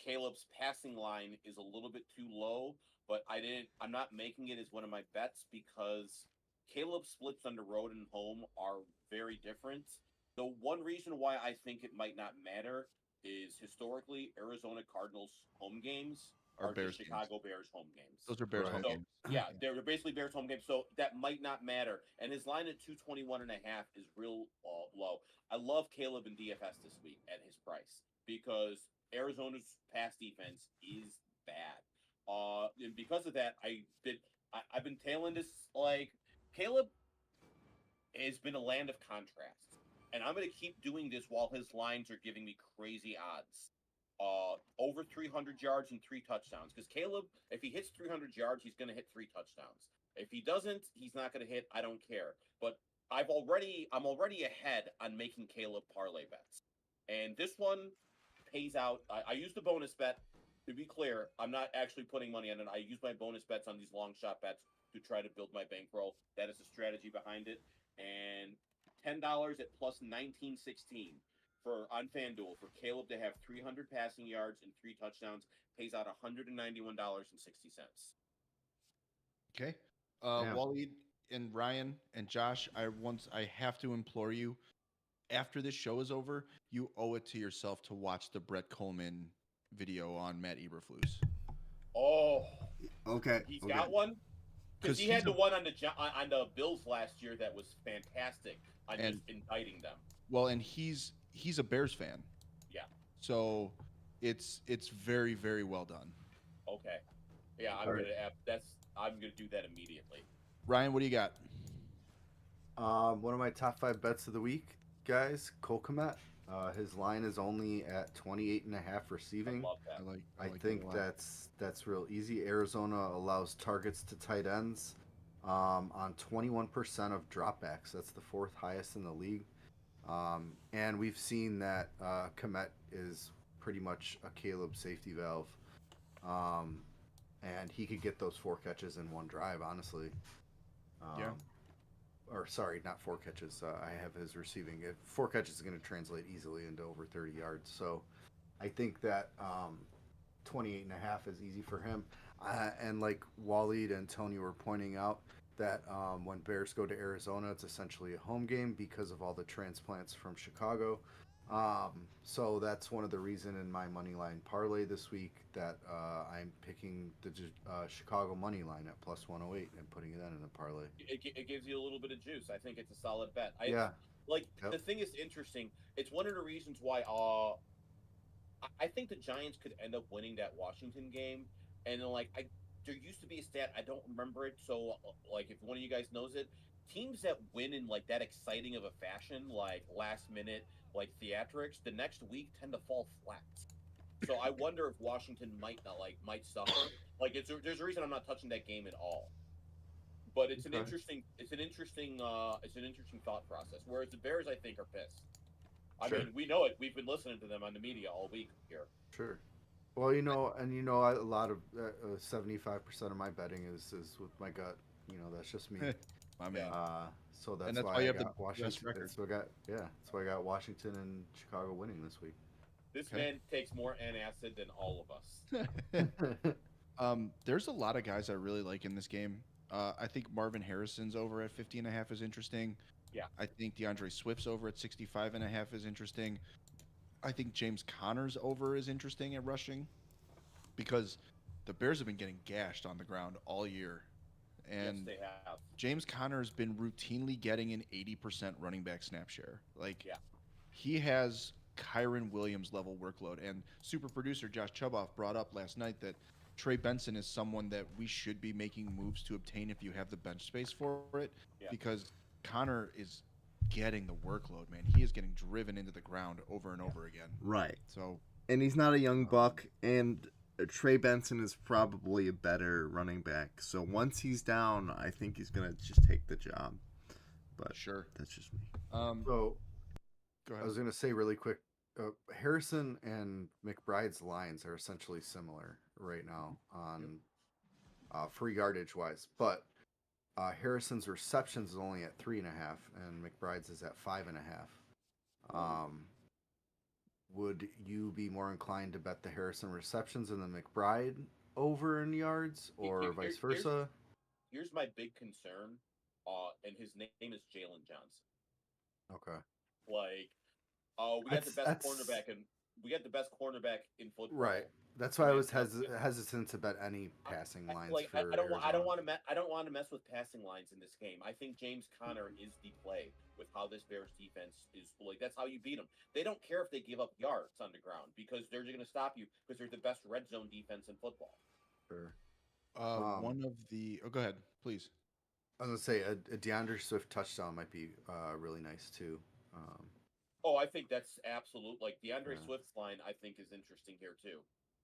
[SPEAKER 2] Caleb's passing line is a little bit too low, but I'm not making it as one of my bets because Caleb splits on the road and home are very different. The one reason why I think it might not matter is historically Arizona Cardinals home games
[SPEAKER 1] Our
[SPEAKER 2] are
[SPEAKER 1] Bears
[SPEAKER 2] just
[SPEAKER 1] games.
[SPEAKER 2] Chicago Bears home games.
[SPEAKER 1] Those are Bears home
[SPEAKER 3] Right.
[SPEAKER 2] So
[SPEAKER 1] games.
[SPEAKER 2] yeah, they're basically Bears home games. So that might not matter. And his line at 221.5 is real low. I love Caleb in DFS this week at his price because Arizona's pass defense is bad. And because of that, I've been tailing this like Caleb has been a land of contrast, and I'm going to keep doing this while his lines are giving me crazy odds. Over 300 yards and 3 touchdowns. Because Caleb, if he hits 300 yards, he's going to hit 3 touchdowns. If he doesn't, he's not going to hit. I don't care. But I'm already ahead on making Caleb parlay bets, and this one pays out. I used the bonus bet. To be clear, I'm not actually putting money on it. I use my bonus bets on these long shot bets to try to build my bankroll. That is the strategy behind it. And $10 at plus 1916 for on FanDuel for Caleb to have 300 passing yards and 3 touchdowns pays out $191.60.
[SPEAKER 1] Okay.
[SPEAKER 3] Damn.
[SPEAKER 1] Waleed and Ryan and Josh, I have to implore you, after this show is over, you owe it to yourself to watch the Brett Coleman video on Matt Eberflus.
[SPEAKER 2] Oh,
[SPEAKER 4] Okay.
[SPEAKER 2] he's
[SPEAKER 4] okay.
[SPEAKER 2] got one. Because he
[SPEAKER 1] he's
[SPEAKER 2] had the one on the Bills last year that was fantastic on
[SPEAKER 1] And-
[SPEAKER 2] just indicting them.
[SPEAKER 1] Well, and he's a Bears fan.
[SPEAKER 2] Yeah.
[SPEAKER 1] So it's very, very well done.
[SPEAKER 2] Okay. Yeah, I'm
[SPEAKER 3] Alright.
[SPEAKER 2] gonna do that immediately.
[SPEAKER 1] Ryan, what do you got?
[SPEAKER 3] One of my top 5 bets of the week, guys, Cole Kmet. His line is only at 28.5 receiving.
[SPEAKER 2] I love that.
[SPEAKER 3] I
[SPEAKER 1] like
[SPEAKER 3] think
[SPEAKER 1] that a lot.
[SPEAKER 3] that's real easy. Arizona allows targets to tight ends on 21% of dropbacks. That's the 4th highest in the league. And we've seen that Kmet is pretty much a Caleb safety valve. And he could get those 4 catches in one drive, honestly.
[SPEAKER 1] Yeah.
[SPEAKER 3] Or sorry, not 4 catches. I have his receiving. 4 catches is going to translate easily into over 30 yards. So I think that 28.5 is easy for him. And like Waleed and Tony were pointing out, that when Bears go to Arizona, it's essentially a home game because of all the transplants from Chicago. So that's one of the reason in my money line parlay this week that I'm picking the Chicago money line at plus 108 and putting that in a parlay.
[SPEAKER 2] It gives you a little bit of juice. I think it's a solid bet.
[SPEAKER 3] Yeah.
[SPEAKER 2] Like
[SPEAKER 3] Yep.
[SPEAKER 2] the thing is interesting. It's one of the reasons why I think the Giants could end up winning that Washington game. And then there used to be a stat, I don't remember it. So like if one of you guys knows it, teams that win in like that exciting of a fashion, like last minute, like theatrics, the next week tend to fall flat. So I wonder if Washington might suffer. Like there's a reason I'm not touching that game at all. But it's an
[SPEAKER 3] Okay.
[SPEAKER 2] interesting thought process. Whereas the Bears, I think, are pissed. I
[SPEAKER 3] Sure.
[SPEAKER 2] mean, we know it. We've been listening to them on the media all week here.
[SPEAKER 3] Sure. Well, a lot of 75% of my betting is with my gut. That's just me.
[SPEAKER 1] My man.
[SPEAKER 3] So that's,
[SPEAKER 1] that's
[SPEAKER 3] why
[SPEAKER 1] why you
[SPEAKER 3] I
[SPEAKER 1] have the
[SPEAKER 3] got
[SPEAKER 1] best
[SPEAKER 3] Washington.
[SPEAKER 1] record.
[SPEAKER 3] That's why I got Washington and Chicago winning this week.
[SPEAKER 2] This
[SPEAKER 1] Okay.
[SPEAKER 2] man takes more antacid than all of us.
[SPEAKER 1] There's a lot of guys I really like in this game. I think Marvin Harrison's over at 50.5 is interesting.
[SPEAKER 2] Yeah.
[SPEAKER 1] I think DeAndre Swift's over at 65.5 is interesting. I think James Conner's over is interesting at rushing because the Bears have been getting gashed on the ground all year. And
[SPEAKER 2] Yes, they have.
[SPEAKER 1] James Conner has been routinely getting an 80% running back snap share. Like,
[SPEAKER 2] Yeah.
[SPEAKER 1] he has Kyron Williams level workload. And super producer Josh Chuboff brought up last night that Trey Benson is someone that we should be making moves to obtain if you have the bench space for it,
[SPEAKER 2] Yeah.
[SPEAKER 1] because Connor is getting the workload, man. He is getting driven into the ground over and over again.
[SPEAKER 4] Right.
[SPEAKER 1] So,
[SPEAKER 4] And he's not a young buck, and Trey Benson is probably a better running back. So once he's down, I think he's going to just take the job. But
[SPEAKER 1] sure.
[SPEAKER 4] that's just me.
[SPEAKER 3] So
[SPEAKER 1] Go
[SPEAKER 3] I
[SPEAKER 1] ahead.
[SPEAKER 3] was going to say really quick, Harrison and McBride's lines are essentially similar right now on free yardage wise, but Harrison's receptions is only at 3.5, and McBride's is at 5.5. Would you be more inclined to bet the Harrison receptions and the McBride over in yards, or
[SPEAKER 2] Here-
[SPEAKER 3] vice
[SPEAKER 2] here's-
[SPEAKER 3] versa?
[SPEAKER 2] Here's my big concern. and his name is Jalen Johnson.
[SPEAKER 3] Okay.
[SPEAKER 2] Like, we got the
[SPEAKER 3] That's-
[SPEAKER 2] best cornerback in football.
[SPEAKER 3] Right. That's why I was
[SPEAKER 2] And,
[SPEAKER 3] hesitant to bet any passing lines for
[SPEAKER 2] I don't want. I don't
[SPEAKER 3] Arizona.
[SPEAKER 2] want to mess with passing lines in this game. I think James Conner is the play with how this Bears defense is. Like, that's how you beat them. They don't care if they give up yards on the ground because they're going to stop you because they're the best red zone defense in football.
[SPEAKER 3] Sure.
[SPEAKER 1] One of the. Oh, go ahead, please.
[SPEAKER 3] I was gonna say a DeAndre Swift touchdown might be really nice too.
[SPEAKER 2] Oh, I think that's absolute. Like DeAndre
[SPEAKER 3] Yeah.
[SPEAKER 2] Swift's line, I think is interesting here too.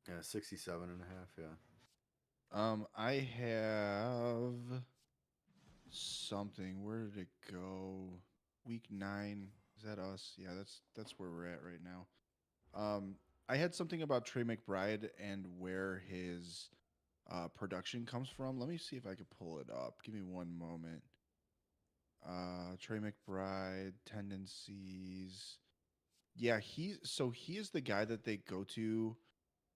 [SPEAKER 3] Yeah, 67.5. Yeah.
[SPEAKER 1] I have something. Where did it go? Week 9. Is that us? Yeah, that's where we're at right now. I had something about Trey McBride and where his production comes from. Let me see if I could pull it up. Give me one moment. Trey McBride tendencies. Yeah, he is the guy that they go to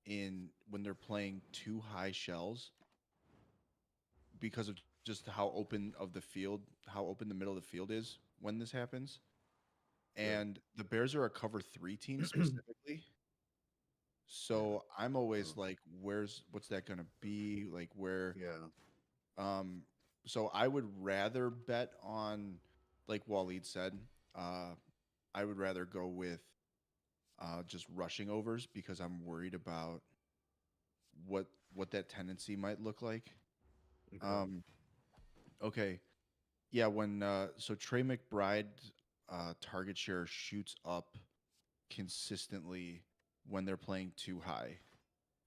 [SPEAKER 1] in when they're playing too high shells because of just how open the middle of the field is when this happens. And the Bears are a cover 3 team specifically. So I'm always like, what's that gonna be? Like where
[SPEAKER 3] Yeah.
[SPEAKER 1] so I would rather bet on, like Waleed said, I would rather go with just rushing overs because I'm worried about what that tendency might look like.
[SPEAKER 3] Okay.
[SPEAKER 1] Okay. Yeah, when so Trey McBride target share shoots up consistently when they're playing too high.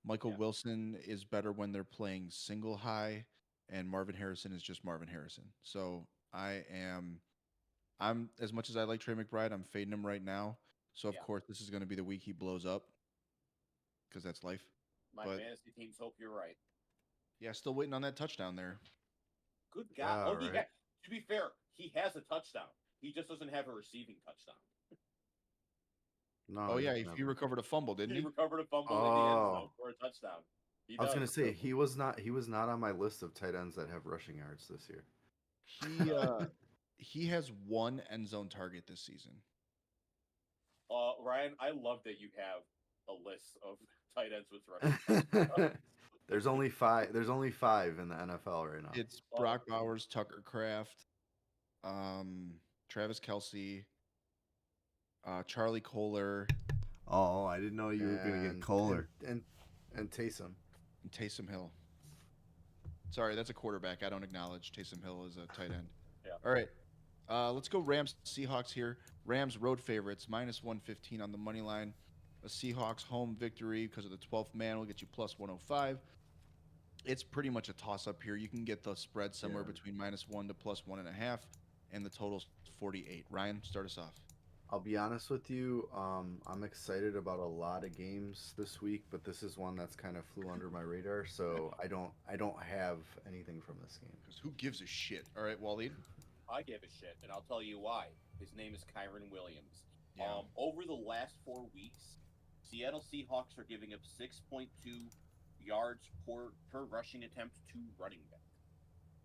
[SPEAKER 1] Michael
[SPEAKER 2] Yeah.
[SPEAKER 1] Wilson is better when they're playing single high, and Marvin Harrison is just Marvin Harrison. So I'm as much as I like Trey McBride, I'm fading him right now. So of
[SPEAKER 2] Yeah.
[SPEAKER 1] course this is going to be the week he blows up because that's life.
[SPEAKER 2] My
[SPEAKER 1] But
[SPEAKER 2] fantasy teams hope you're right.
[SPEAKER 1] yeah, still waiting on that touchdown there.
[SPEAKER 2] Good God!
[SPEAKER 3] Yeah,
[SPEAKER 2] Oh,
[SPEAKER 3] right.
[SPEAKER 2] to be fair, he has a touchdown. He just doesn't have a receiving touchdown.
[SPEAKER 3] No.
[SPEAKER 1] Oh
[SPEAKER 3] he
[SPEAKER 1] yeah,
[SPEAKER 3] doesn't have
[SPEAKER 1] he
[SPEAKER 3] a-
[SPEAKER 1] recovered a fumble, didn't
[SPEAKER 2] He
[SPEAKER 1] he?
[SPEAKER 2] recovered a fumble in the end zone
[SPEAKER 3] Oh.
[SPEAKER 2] for a touchdown. He
[SPEAKER 3] I was
[SPEAKER 2] does.
[SPEAKER 3] gonna say he was not on my list of tight ends that have rushing yards this year.
[SPEAKER 1] He has one end zone target this season.
[SPEAKER 2] Ryan, I love that you have a list of tight ends with rushing touchdowns.
[SPEAKER 3] There's only 5. There's only 5 in the NFL right now.
[SPEAKER 1] It's Brock Bowers, Tucker Kraft, Travis Kelsey, Charlie Kohler,
[SPEAKER 4] Oh, I didn't know you were gonna get Kohler.
[SPEAKER 3] and Taysom.
[SPEAKER 1] and Taysom Hill. Sorry, that's a quarterback. I don't acknowledge Taysom Hill as a tight end.
[SPEAKER 2] Yeah.
[SPEAKER 1] All right. Let's go Rams Seahawks here. Rams road favorites, -115 on the money line. A Seahawks home victory because of the 12th man will get you +105. It's pretty much a toss up here. You can get the spread somewhere
[SPEAKER 3] Yeah.
[SPEAKER 1] between -1 to +1.5, and the total's 48. Ryan, start us off.
[SPEAKER 3] I'll be honest with you. I'm excited about a lot of games this week, but this is one that's kind of flew under my radar. So I don't have anything from this game.
[SPEAKER 1] Because who gives a shit? All right, Waleed.
[SPEAKER 2] I give a shit, and I'll tell you why. His name is Kyron Williams.
[SPEAKER 1] Yeah.
[SPEAKER 2] Over the last 4 weeks, Seattle Seahawks are giving up 6.2 yards per rushing attempt to running back.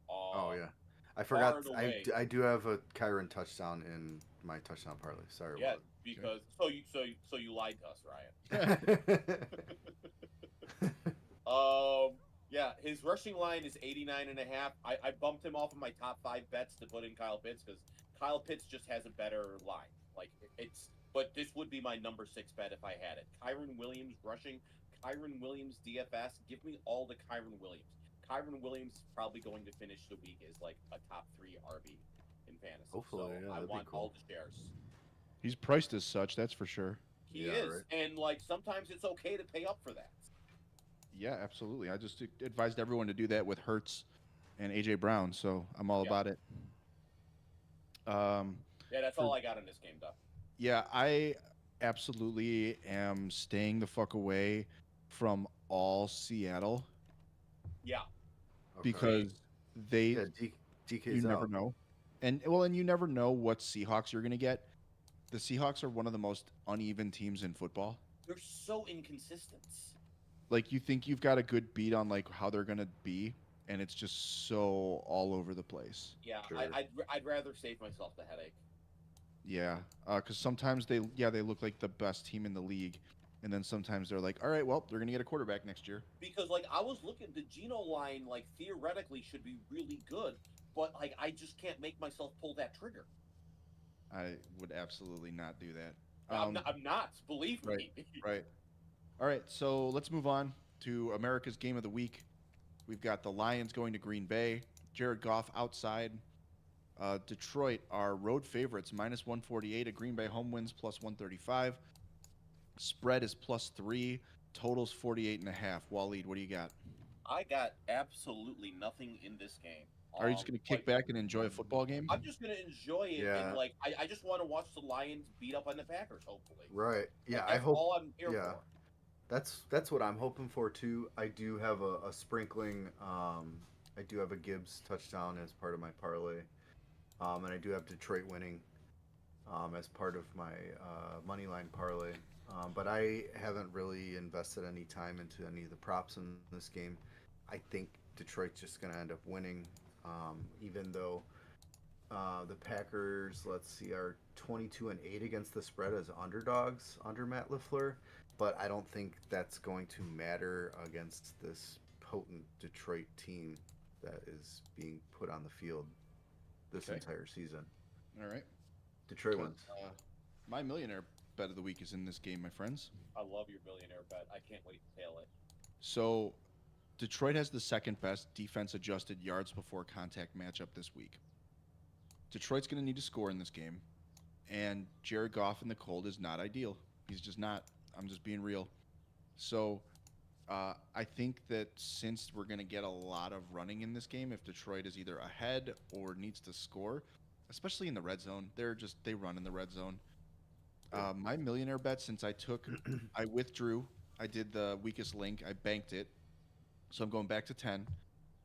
[SPEAKER 3] Oh yeah, I forgot.
[SPEAKER 2] far away.
[SPEAKER 3] I do have a Kyron touchdown in my touchdown parlay. Sorry
[SPEAKER 2] Yeah,
[SPEAKER 3] about
[SPEAKER 2] because so you lied to us, Ryan.
[SPEAKER 3] it.
[SPEAKER 2] Yeah, his rushing line is 89.5. I bumped him off of my top 5 bets to put in Kyle Pitts because Kyle Pitts just has a better line. Like but this would be my number 6 bet if I had it. Kyron Williams rushing, Kyron Williams DFS. Give me all the Kyron Williams. Kyron Williams is probably going to finish the week as like a top 3 RB in fantasy.
[SPEAKER 3] Hopefully,
[SPEAKER 2] so
[SPEAKER 3] yeah,
[SPEAKER 2] I
[SPEAKER 3] that'd be
[SPEAKER 2] want all
[SPEAKER 3] cool.
[SPEAKER 2] the shares.
[SPEAKER 1] He's priced as such, that's for sure.
[SPEAKER 2] He
[SPEAKER 3] Yeah,
[SPEAKER 2] is,
[SPEAKER 3] right.
[SPEAKER 2] and like sometimes it's okay to pay up for that.
[SPEAKER 1] Yeah, absolutely. I just advised everyone to do that with Hertz and AJ Brown, so I'm all
[SPEAKER 2] Yeah.
[SPEAKER 1] about it.
[SPEAKER 2] Yeah, that's
[SPEAKER 1] For-
[SPEAKER 2] all I got in this game, though.
[SPEAKER 1] Yeah, I absolutely am staying the fuck away from all Seattle
[SPEAKER 2] Yeah,
[SPEAKER 3] Okay.
[SPEAKER 1] because they
[SPEAKER 3] yeah, DK's
[SPEAKER 1] you never
[SPEAKER 3] out.
[SPEAKER 1] know. And you never know what Seahawks you're going to get. The Seahawks are one of the most uneven teams in football.
[SPEAKER 2] they're so inconsistent.
[SPEAKER 1] Like you think you've got a good beat on like how they're going to be, and it's just so all over the place.
[SPEAKER 2] Yeah,
[SPEAKER 3] Sure.
[SPEAKER 2] I'd rather save myself the headache.
[SPEAKER 1] Yeah, because sometimes they look like the best team in the league, and then sometimes they're like, all right, well, they're gonna get a quarterback next year.
[SPEAKER 2] Because like I was looking, the Geno line like theoretically should be really good, but like I just can't make myself pull that trigger.
[SPEAKER 1] I would absolutely not do that.
[SPEAKER 2] I'm not. Believe
[SPEAKER 1] Right,
[SPEAKER 2] me.
[SPEAKER 1] right. All right, so let's move on to America's Game of the Week. We've got the Lions going to Green Bay. Jared Goff outside. Detroit are road favorites, minus 148. A Green Bay home wins plus 135. Spread is plus 3. Totals 48.5. Waleed, what do you got?
[SPEAKER 2] I got absolutely nothing in this game.
[SPEAKER 1] Are you just going to kick
[SPEAKER 2] Like,
[SPEAKER 1] back and enjoy a football game?
[SPEAKER 2] I'm just gonna enjoy it,
[SPEAKER 3] Yeah.
[SPEAKER 2] and like I just want to watch the Lions beat up on the Packers. Hopefully,
[SPEAKER 3] Right. Yeah,
[SPEAKER 2] Like,
[SPEAKER 3] I
[SPEAKER 2] that's
[SPEAKER 3] hope.
[SPEAKER 2] all I'm here
[SPEAKER 3] Yeah.
[SPEAKER 2] for.
[SPEAKER 3] That's what I'm hoping for too. I do have a sprinkling. I do have a Gibbs touchdown as part of my parlay, and I do have Detroit winning as part of my money line parlay. But I haven't really invested any time into any of the props in this game. I think Detroit's just going to end up winning, even though the Packers, let's see, are 22-8 against the spread as underdogs under Matt LaFleur. But I don't think that's going to matter against this potent Detroit team that is being put on the field this
[SPEAKER 1] Okay.
[SPEAKER 3] entire season.
[SPEAKER 1] All right.
[SPEAKER 3] Detroit wins.
[SPEAKER 1] My millionaire bet of the week is in this game, my friends.
[SPEAKER 2] I love your millionaire bet. I can't wait to tail it.
[SPEAKER 1] So, Detroit has the second best defense adjusted yards before contact matchup this week. Detroit's going to need to score in this game, and Jared Goff in the cold is not ideal. He's just not. I'm just being real. So, I think that since we're going to get a lot of running in this game, if Detroit is either ahead or needs to score, especially in the red zone, they run in the red zone. My millionaire bet, since I withdrew. I did the weakest link. I banked it, so I'm going back to 10.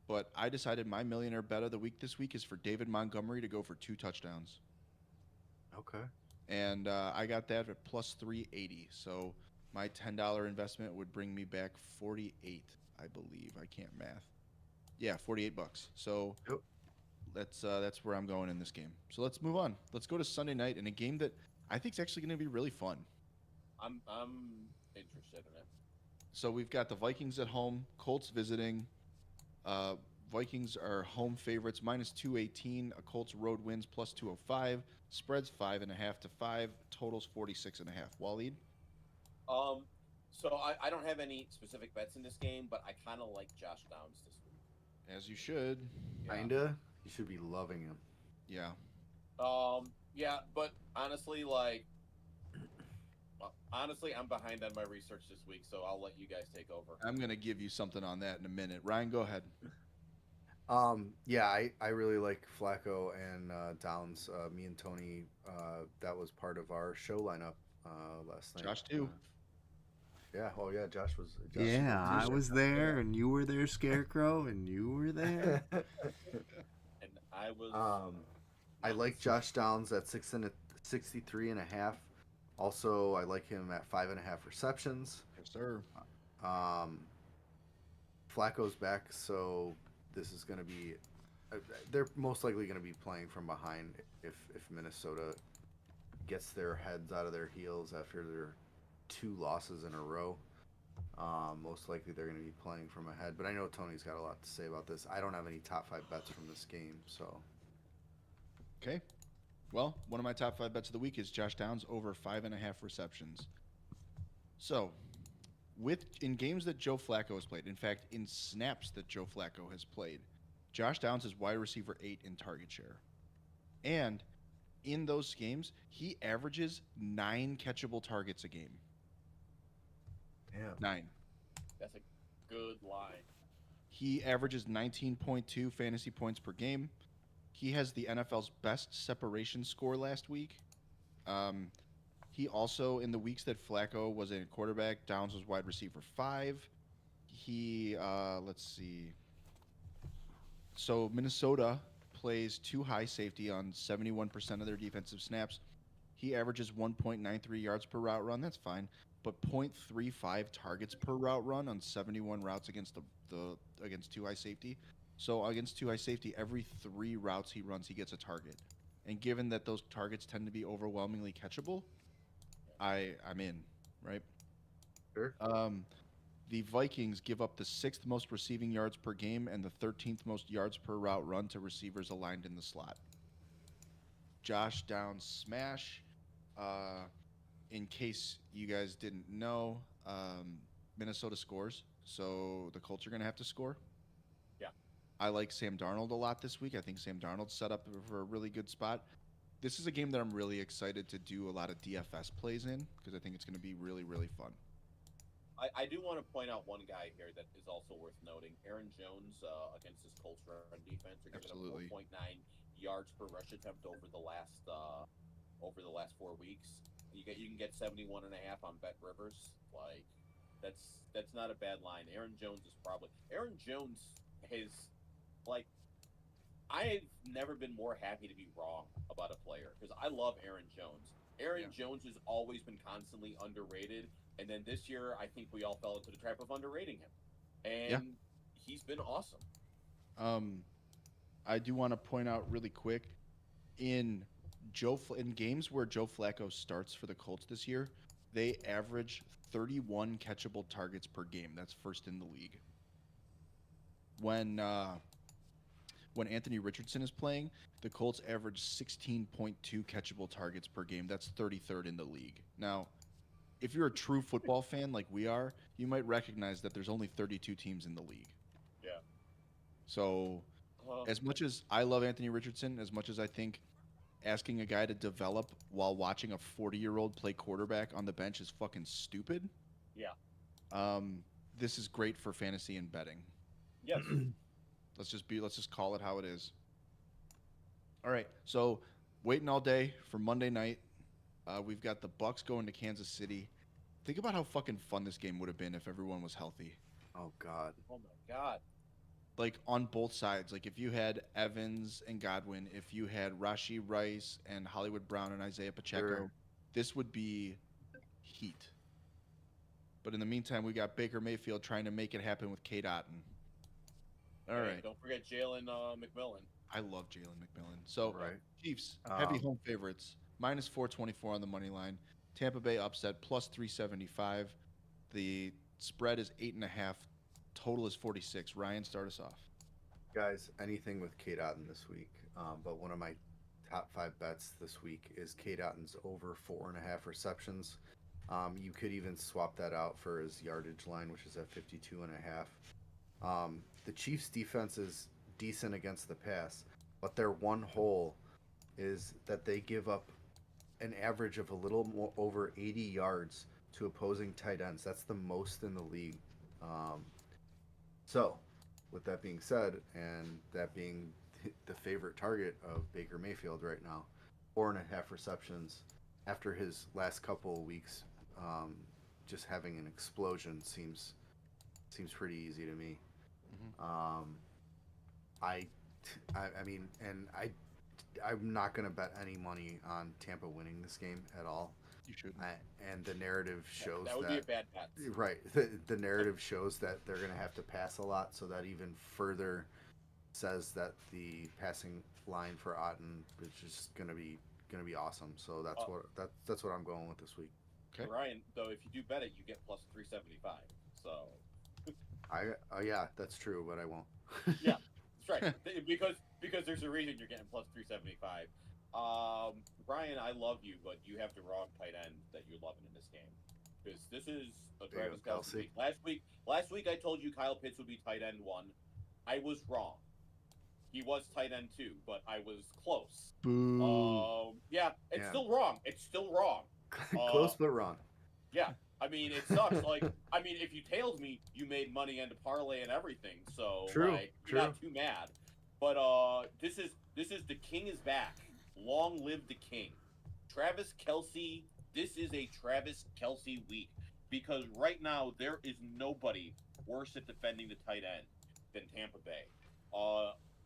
[SPEAKER 1] But I decided my millionaire bet of the week this week is for David Montgomery to go for 2 touchdowns,
[SPEAKER 3] Okay.
[SPEAKER 1] and I got that at plus 380. So my $10 investment would bring me back 48, I believe. I can't math. Yeah, $48. So
[SPEAKER 3] Yep.
[SPEAKER 1] that's where I'm going in this game. So let's move on. Let's go to Sunday night in a game that I think is actually going to be really fun.
[SPEAKER 2] I'm interested in it.
[SPEAKER 1] So we've got the Vikings at home, Colts visiting. Vikings are home favorites, minus 218. A Colts road wins plus 205. Spreads 5.5 to 5. Totals 46.5. Waleed?
[SPEAKER 2] So I don't have any specific bets in this game, but I kind of like Josh Downs this week.
[SPEAKER 1] As you should.
[SPEAKER 2] Yeah.
[SPEAKER 3] Kinda. You should be loving him.
[SPEAKER 1] Yeah.
[SPEAKER 2] Yeah, but honestly, like, I'm behind on my research this week, so I'll let you guys take over.
[SPEAKER 1] I'm going to give you something on that in a minute. Ryan, go ahead.
[SPEAKER 3] Yeah, I really like Flacco and Downs. Me and Tony, that was part of our show lineup last night.
[SPEAKER 1] Josh, too.
[SPEAKER 3] Yeah. Oh, yeah. Josh was.
[SPEAKER 4] Yeah, I was there, and you were there, Scarecrow, and you were there.
[SPEAKER 2] And I was.
[SPEAKER 3] I like Josh Downs at 63.5. Also, I like him at 5.5 receptions.
[SPEAKER 1] Yes, sir.
[SPEAKER 3] Flacco's back, so this is going to be. They're most likely going to be playing from behind if Minnesota gets their heads out of their heels after their 2 losses in a row. Most likely they're going to be playing from ahead. But I know Tony's got a lot to say about this. I don't have any top 5 bets from this game, so.
[SPEAKER 1] Okay. Well, one of my top 5 bets of the week is Josh Downs over 5.5 receptions. So, in games that Joe Flacco has played, in fact, in snaps that Joe Flacco has played, Josh Downs is wide receiver 8 in target share. And in those games, he averages 9 catchable targets a game.
[SPEAKER 3] Yeah.
[SPEAKER 1] 9.
[SPEAKER 2] That's a good line.
[SPEAKER 1] He averages 19.2 fantasy points per game. He has the NFL's best separation score last week. He also, in the weeks that Flacco was a quarterback, Downs was wide receiver 5. He, let's see. So Minnesota plays 2 high safety on 71% of their defensive snaps. He averages 1.93 yards per route run. That's fine. But 0.35 targets per route run on 71 routes against against 2 high safety. So against two high safety, every 3 routes he runs, he gets a target. And given that those targets tend to be overwhelmingly catchable, I'm in, right?
[SPEAKER 3] Sure.
[SPEAKER 1] The Vikings give up the 6th most receiving yards per game and the 13th most yards per route run to receivers aligned in the slot. Josh Downs smash. In case you guys didn't know, Minnesota scores, so the Colts are going to have to score.
[SPEAKER 2] Yeah.
[SPEAKER 1] I like Sam Darnold a lot this week. I think Sam Darnold's set up for a really good spot. This is a game that I'm really excited to do a lot of DFS plays in because I think it's going to be really, really fun.
[SPEAKER 2] I do want to point out one guy here that is also worth noting. Aaron Jones against his Colts run defense are giving
[SPEAKER 1] Absolutely.
[SPEAKER 2] up 4.9 yards per rush attempt over the last 4 weeks. You can get 71.5 on Bet Rivers. Like that's not a bad line. Aaron Jones has like I've never been more happy to be wrong about a player because I love Aaron Jones. Aaron Jones has always been constantly underrated, and then this year I think we all fell into the trap of underrating him, and he's been awesome.
[SPEAKER 1] I do want to point out really quick in in games where Joe Flacco starts for the Colts this year, they average 31 catchable targets per game. That's first in the league. When Anthony Richardson is playing, the Colts average 16.2 catchable targets per game. That's 33rd in the league. Now, if you're a true football fan like we are, you might recognize that there's only 32 teams in the league.
[SPEAKER 2] Yeah.
[SPEAKER 1] So, as much as I love Anthony Richardson, as much as I think asking a guy to develop while watching a 40-year-old play quarterback on the bench is fucking stupid.
[SPEAKER 2] Yeah.
[SPEAKER 1] This is great for fantasy and betting.
[SPEAKER 2] Yes.
[SPEAKER 1] Let's just call it how it is. All right. So, waiting all day for Monday night. We've got the Bucks going to Kansas City. Think about how fucking fun this game would have been if everyone was healthy.
[SPEAKER 3] Oh God.
[SPEAKER 2] Oh my God.
[SPEAKER 1] Like on both sides. Like if you had Evans and Godwin, if you had Rashee Rice and Hollywood Brown and Isaiah Pacheco,
[SPEAKER 3] Sure.
[SPEAKER 1] this would be heat. But in the meantime, we got Baker Mayfield trying to make it happen with Kate Otten. All right.
[SPEAKER 2] Don't forget Jalen McMillan.
[SPEAKER 1] I love Jalen McMillan. So,
[SPEAKER 3] Right.
[SPEAKER 1] Chiefs, heavy home favorites, minus 424 on the money line. Tampa Bay upset, plus 375. The spread is 8.5. Total is 46. Ryan, start us off.
[SPEAKER 3] Guys, anything with Kate Otten this week. But one of my top 5 bets this week is Kate Otten's over 4.5 receptions. You could even swap that out for his yardage line, which is at 52.5. The Chiefs' defense is decent against the pass, but their one hole is that they give up an average of a little more over 80 yards to opposing tight ends. That's the most in the league. So, with that being said, and that being the favorite target of Baker Mayfield right now, 4.5 receptions after his last couple of weeks, just having an explosion seems pretty easy to me. I mean, and I'm not going to bet any money on Tampa winning this game at all.
[SPEAKER 1] You should.
[SPEAKER 3] And the narrative shows
[SPEAKER 2] that would be a bad bet.
[SPEAKER 3] Right. The narrative shows that they're going to have to pass a lot, so that even further says that the passing line for Otten is just going to be awesome. So that's what I'm going with this week.
[SPEAKER 1] Okay.
[SPEAKER 2] Ryan, though, if you do bet it, you get plus 375. So.
[SPEAKER 3] Yeah, that's true, but I won't.
[SPEAKER 2] Yeah, that's right. because there's a reason you're getting plus 375. Brian, I love you, but you have the wrong tight end that you're loving in this game. Because this is a Travis Kelce. Last week I told you Kyle Pitts would be tight end 1. I was wrong. He was tight end 2, but I was close.
[SPEAKER 1] Boo.
[SPEAKER 2] It's still wrong. It's still wrong.
[SPEAKER 3] Close but wrong.
[SPEAKER 2] Yeah. I mean, it sucks. If you tailed me, you made money and a parlay and everything. So,
[SPEAKER 3] true.
[SPEAKER 2] You're not too mad. But this is the king is back. Long live the king. Travis Kelce. This is a Travis Kelce week because right now there is nobody worse at defending the tight end than Tampa Bay.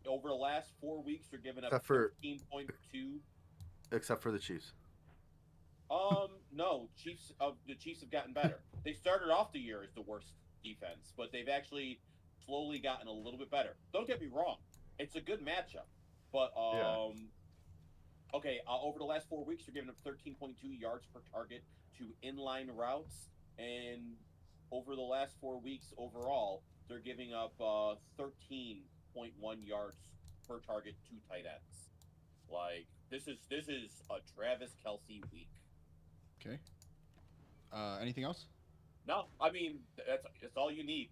[SPEAKER 2] Over the last 4 weeks, they're giving up 15.2.
[SPEAKER 3] Except for the Chiefs.
[SPEAKER 2] No, the Chiefs have gotten better. They started off the year as the worst defense, but they've actually slowly gotten a little bit better. Don't get me wrong, it's a good matchup, but
[SPEAKER 3] Yeah.
[SPEAKER 2] okay, over the last 4 weeks, they're giving up 13.2 yards per target to inline routes, and over the last 4 weeks overall, they're giving up 13.1 yards per target to tight ends. Like this is a Travis Kelsey week.
[SPEAKER 1] Okay. Anything else?
[SPEAKER 2] No, I mean that's all you need.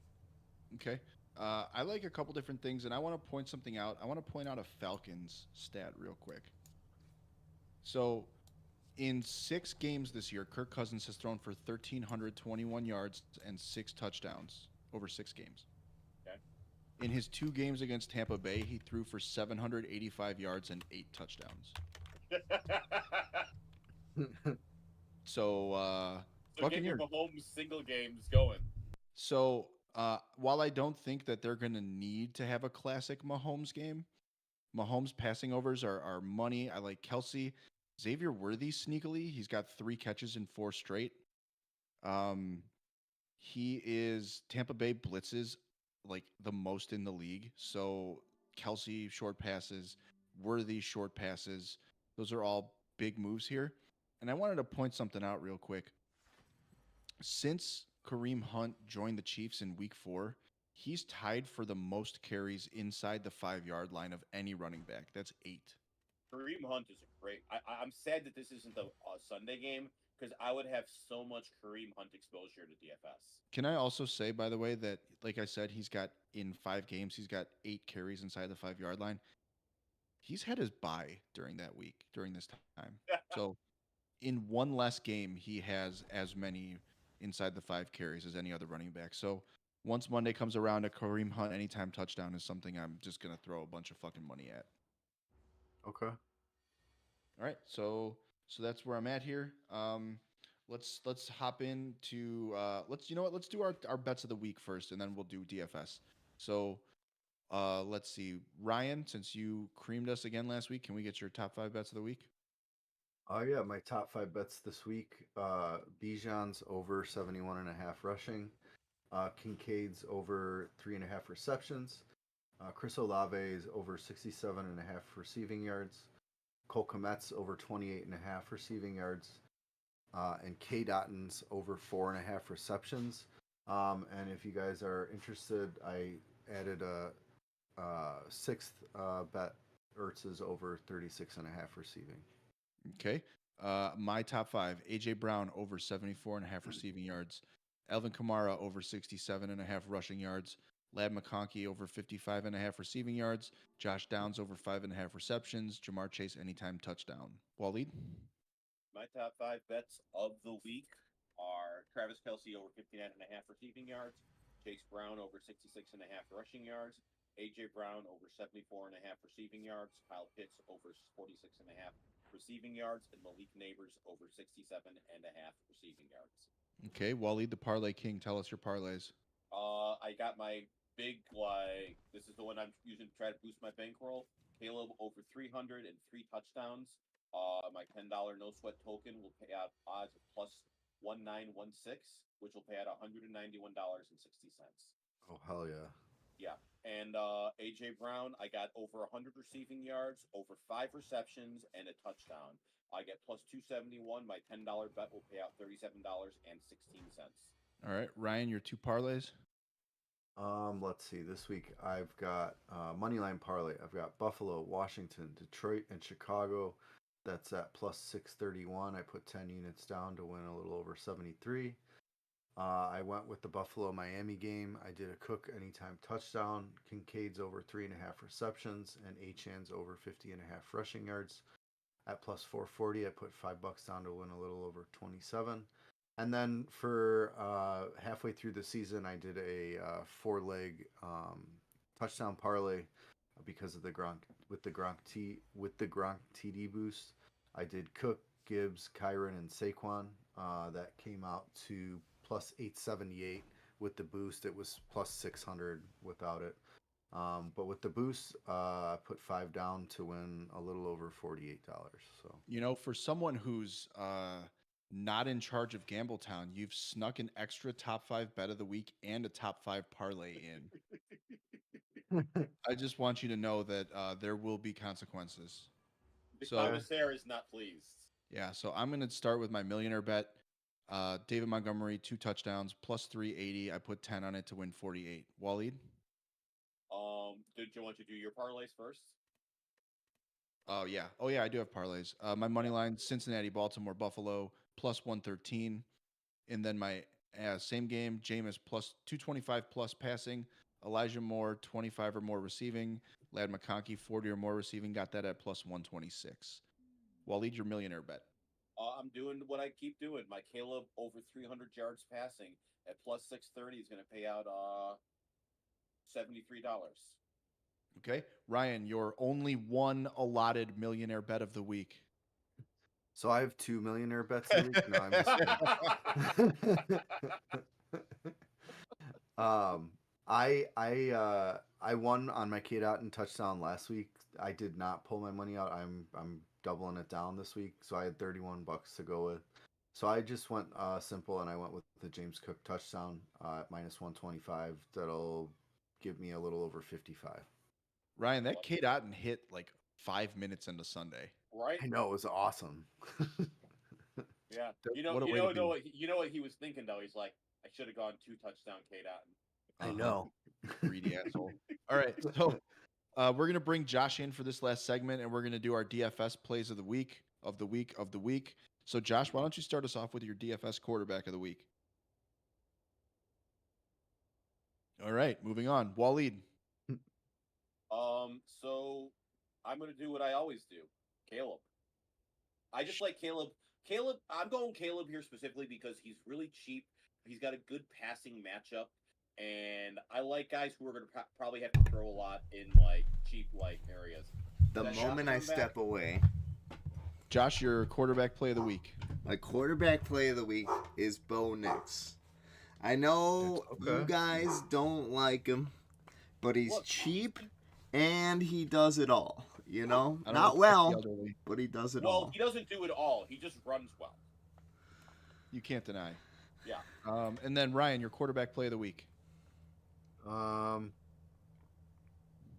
[SPEAKER 1] Okay. I like a couple different things, and I want to point something out. I want to point out a Falcons stat real quick. So, in 6 games this year, Kirk Cousins has thrown for 1,321 yards and 6 touchdowns over 6 games.
[SPEAKER 2] Okay.
[SPEAKER 1] In his 2 games against Tampa Bay, he threw for 785 yards and 8 touchdowns. So,
[SPEAKER 2] So get your
[SPEAKER 1] Buccaneers.
[SPEAKER 2] Mahomes single games going.
[SPEAKER 1] So, while I don't think that they're going to need to have a classic Mahomes game, Mahomes passing overs are money. I like Kelsey. Xavier Worthy sneakily. He's got 3 catches in 4 straight. He is Tampa Bay blitzes like the most in the league. So Kelsey short passes, Worthy short passes. Those are all big moves here. And I wanted to point something out real quick. Since Kareem Hunt joined the Chiefs in week 4, he's tied for the most carries inside the 5-yard line of any running back. That's 8.
[SPEAKER 2] Kareem Hunt is a great. I'm sad that this isn't the Sunday game because I would have so much Kareem Hunt exposure to DFS.
[SPEAKER 1] Can I also say, by the way, that like I said, he's got in 5 games, he's got 8 carries inside the 5-yard line. He's had his bye during that week, during this time. So in one less game, he has as many inside the 5 carries as any other running back. So once Monday comes around, a Kareem Hunt anytime touchdown is something I'm just gonna throw a bunch of fucking money at.
[SPEAKER 3] Okay.
[SPEAKER 1] All right, so that's where I'm at here. Let's hop into let's you know what let's do our bets of the week first, and then we'll do DFS. So let's see, Ryan, since you creamed us again last week, can we get your top 5 bets of the week?
[SPEAKER 3] Oh yeah, my top 5 bets this week. Bijan's over 71.5 rushing. Kincaid's over 3.5 receptions. Chris Olave's over 67.5 receiving yards. Cole Kmet's over 28.5 receiving yards. And K. Dotton's over 4.5 receptions. And if you guys are interested, I added a sixth bet. Ertz is over 36.5 receiving.
[SPEAKER 1] Okay. My top 5: AJ Brown over 74.5 receiving yards, Alvin Kamara over 67.5 rushing yards, Lad McConkey over 55.5 receiving yards, Josh Downs over 5.5 receptions, Jamar Chase anytime touchdown. Waleed?
[SPEAKER 2] My top 5 bets of the week are Travis Kelsey over 59.5 receiving yards, Chase Brown over 66.5 rushing yards, AJ Brown over 74.5 receiving yards, Kyle Pitts over 46.5 receiving yards, and Malik Neighbors over 67.5 receiving yards.
[SPEAKER 1] Okay, Waleed the Parlay King, tell us your parlays.
[SPEAKER 2] I got my big this is the one I'm using to try to boost my bankroll. Caleb over 303 touchdowns. My $10 no sweat token will pay out odds of plus 1916, which will pay out $191.60.
[SPEAKER 3] Oh hell yeah!
[SPEAKER 2] Yeah, and AJ Brown, I got over 100 receiving yards, over 5 receptions, and a touchdown. I get plus 271. My $10 bet will pay out $37.16.
[SPEAKER 1] All right, Ryan, your 2 parlays.
[SPEAKER 3] Let's see. This week I've got Moneyline Parlay. I've got Buffalo, Washington, Detroit, and Chicago. That's at plus 631. I put 10 units down to win a little over 73. I went with the Buffalo Miami game. I did a Cook anytime touchdown. Kincaid's over 3.5 receptions, and Achan's over 50.5 rushing yards. At plus 440, I put $5 down to win a little over 27. And then for halfway through the season, I did a 4-leg touchdown parlay because of the Gronk TD boost. I did Cook, Gibbs, Kyron, and Saquon. That came out to plus 878 with the boost. It was plus 600 without it. But with the boost, I put 5 down to win a little over $48. So
[SPEAKER 1] You know, for someone who's not in charge of Gambletown. You've snuck an extra top 5 bet of the week and a top 5 parlay in. I just want you to know that there will be consequences.
[SPEAKER 2] The
[SPEAKER 1] So
[SPEAKER 2] commissaire is not pleased.
[SPEAKER 1] yeah, so I'm going to start with my millionaire bet. David Montgomery, 2 touchdowns, plus 380. I put 10 on it to win 48. Waleed?
[SPEAKER 2] Did you want to do your parlays first?
[SPEAKER 1] Oh yeah. I do have parlays. My money line: Cincinnati, Baltimore, Buffalo plus 113, and then my same game: Jameis plus 225 plus passing, Elijah Moore 25 or more receiving, Lad McConkey 40 or more receiving. Got that at plus 126. Waleed, your millionaire bet.
[SPEAKER 2] I'm doing what I keep doing. My Caleb over 300 yards passing at plus 630 is going to pay out $73.
[SPEAKER 1] Okay, Ryan, your only one allotted millionaire bet of the week.
[SPEAKER 3] So I have 2 millionaire bets a week. No, I'm just kidding. I won on my K dot and touchdown last week. I did not pull my money out. I'm doubling it down this week, so I had $31 to go with. So I just went simple, and I went with the James Cook touchdown at minus 125. That'll give me a little over 55.
[SPEAKER 1] Ryan, that K Dotton hit like 5 minutes into Sunday.
[SPEAKER 2] Right?
[SPEAKER 3] I know, it was awesome.
[SPEAKER 2] Yeah.
[SPEAKER 1] What a way to be.
[SPEAKER 2] You know what he was thinking though. He's like, I should have gone 2 touchdown K Dot.
[SPEAKER 3] I know.
[SPEAKER 1] Greedy asshole. All right, so we're gonna bring Josh in for this last segment, and we're gonna do our DFS plays of the week. So, Josh, why don't you start us off with your DFS quarterback of the week? All right, moving on. Waleed.
[SPEAKER 2] So I'm gonna do what I always do. Caleb. I just like Caleb. I'm going Caleb here specifically because he's really cheap. He's got a good passing matchup, and I like guys who are going to probably have to throw a lot in like cheap like areas.
[SPEAKER 4] The moment I step away,
[SPEAKER 1] Josh, your quarterback play of the week.
[SPEAKER 4] my quarterback play of the week is Bo Nix. I know you guys don't like him, but he's cheap and he does it all. You know, not well, but he does it all.
[SPEAKER 2] Well, he doesn't do it all. He just runs well.
[SPEAKER 1] You can't deny.
[SPEAKER 2] Yeah.
[SPEAKER 1] And then Ryan, your quarterback play of the week.
[SPEAKER 3] You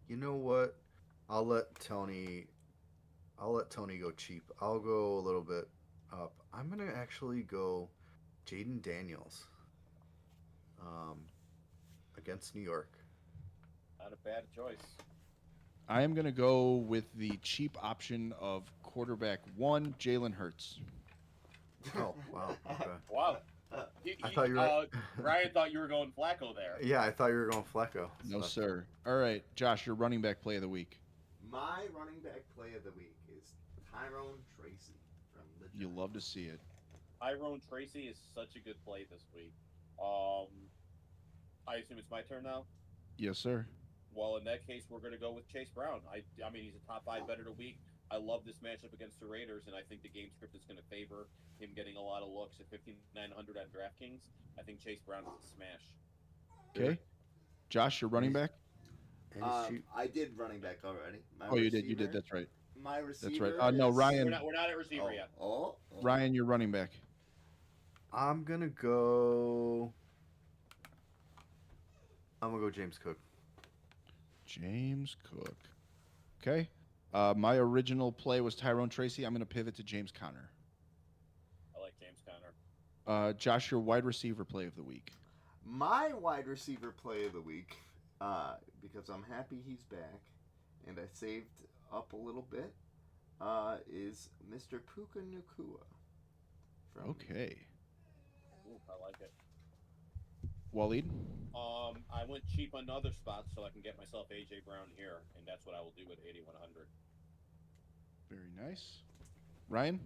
[SPEAKER 3] know what? I'll let Tony go cheap. I'll go a little bit up. I'm gonna actually go Jaden Daniels. Against New York.
[SPEAKER 2] Not a bad choice.
[SPEAKER 1] I am going to go with the cheap option of quarterback 1, Jalen Hurts.
[SPEAKER 3] Oh, wow. Okay.
[SPEAKER 2] Wow.
[SPEAKER 3] I thought you were...
[SPEAKER 2] Ryan thought you were going Flacco there.
[SPEAKER 3] Yeah, I thought you were going Flacco.
[SPEAKER 1] No, sir. All right, Josh, your running back play of the week.
[SPEAKER 4] My running back play of the week is Tyrone Tracy from the Giants.
[SPEAKER 1] You love to see it.
[SPEAKER 2] Tyrone Tracy is such a good play this week. I assume it's my turn now?
[SPEAKER 1] Yes, sir.
[SPEAKER 2] Well, in that case, we're going to go with Chase Brown. I mean, he's a top 5 better a week. I love this matchup against the Raiders, and I think the game script is going to favor him getting a lot of looks at 5,900 on DraftKings. I think Chase Brown is a smash.
[SPEAKER 1] Okay. Josh, your running back?
[SPEAKER 4] I did running back already.
[SPEAKER 1] You did. That's right.
[SPEAKER 4] My receiver.
[SPEAKER 1] That's right. No, Ryan.
[SPEAKER 2] We're not at receiver yet.
[SPEAKER 1] Ryan, your running back.
[SPEAKER 3] I'm gonna go James Cook.
[SPEAKER 1] James Cook. Okay. My original play was Tyrone Tracy. I'm going to pivot to James Conner.
[SPEAKER 2] I like James Conner.
[SPEAKER 1] Josh, your wide receiver play of the week.
[SPEAKER 4] My wide receiver play of the week, because I'm happy he's back, and I saved up a little bit, is Mr. Puka Nacua.
[SPEAKER 1] Okay.
[SPEAKER 2] Ooh, I like it.
[SPEAKER 1] Waleed?
[SPEAKER 2] I went cheap on other spots so I can get myself A.J. Brown here, and that's what I will do with 8,100.
[SPEAKER 1] Very nice. Ryan?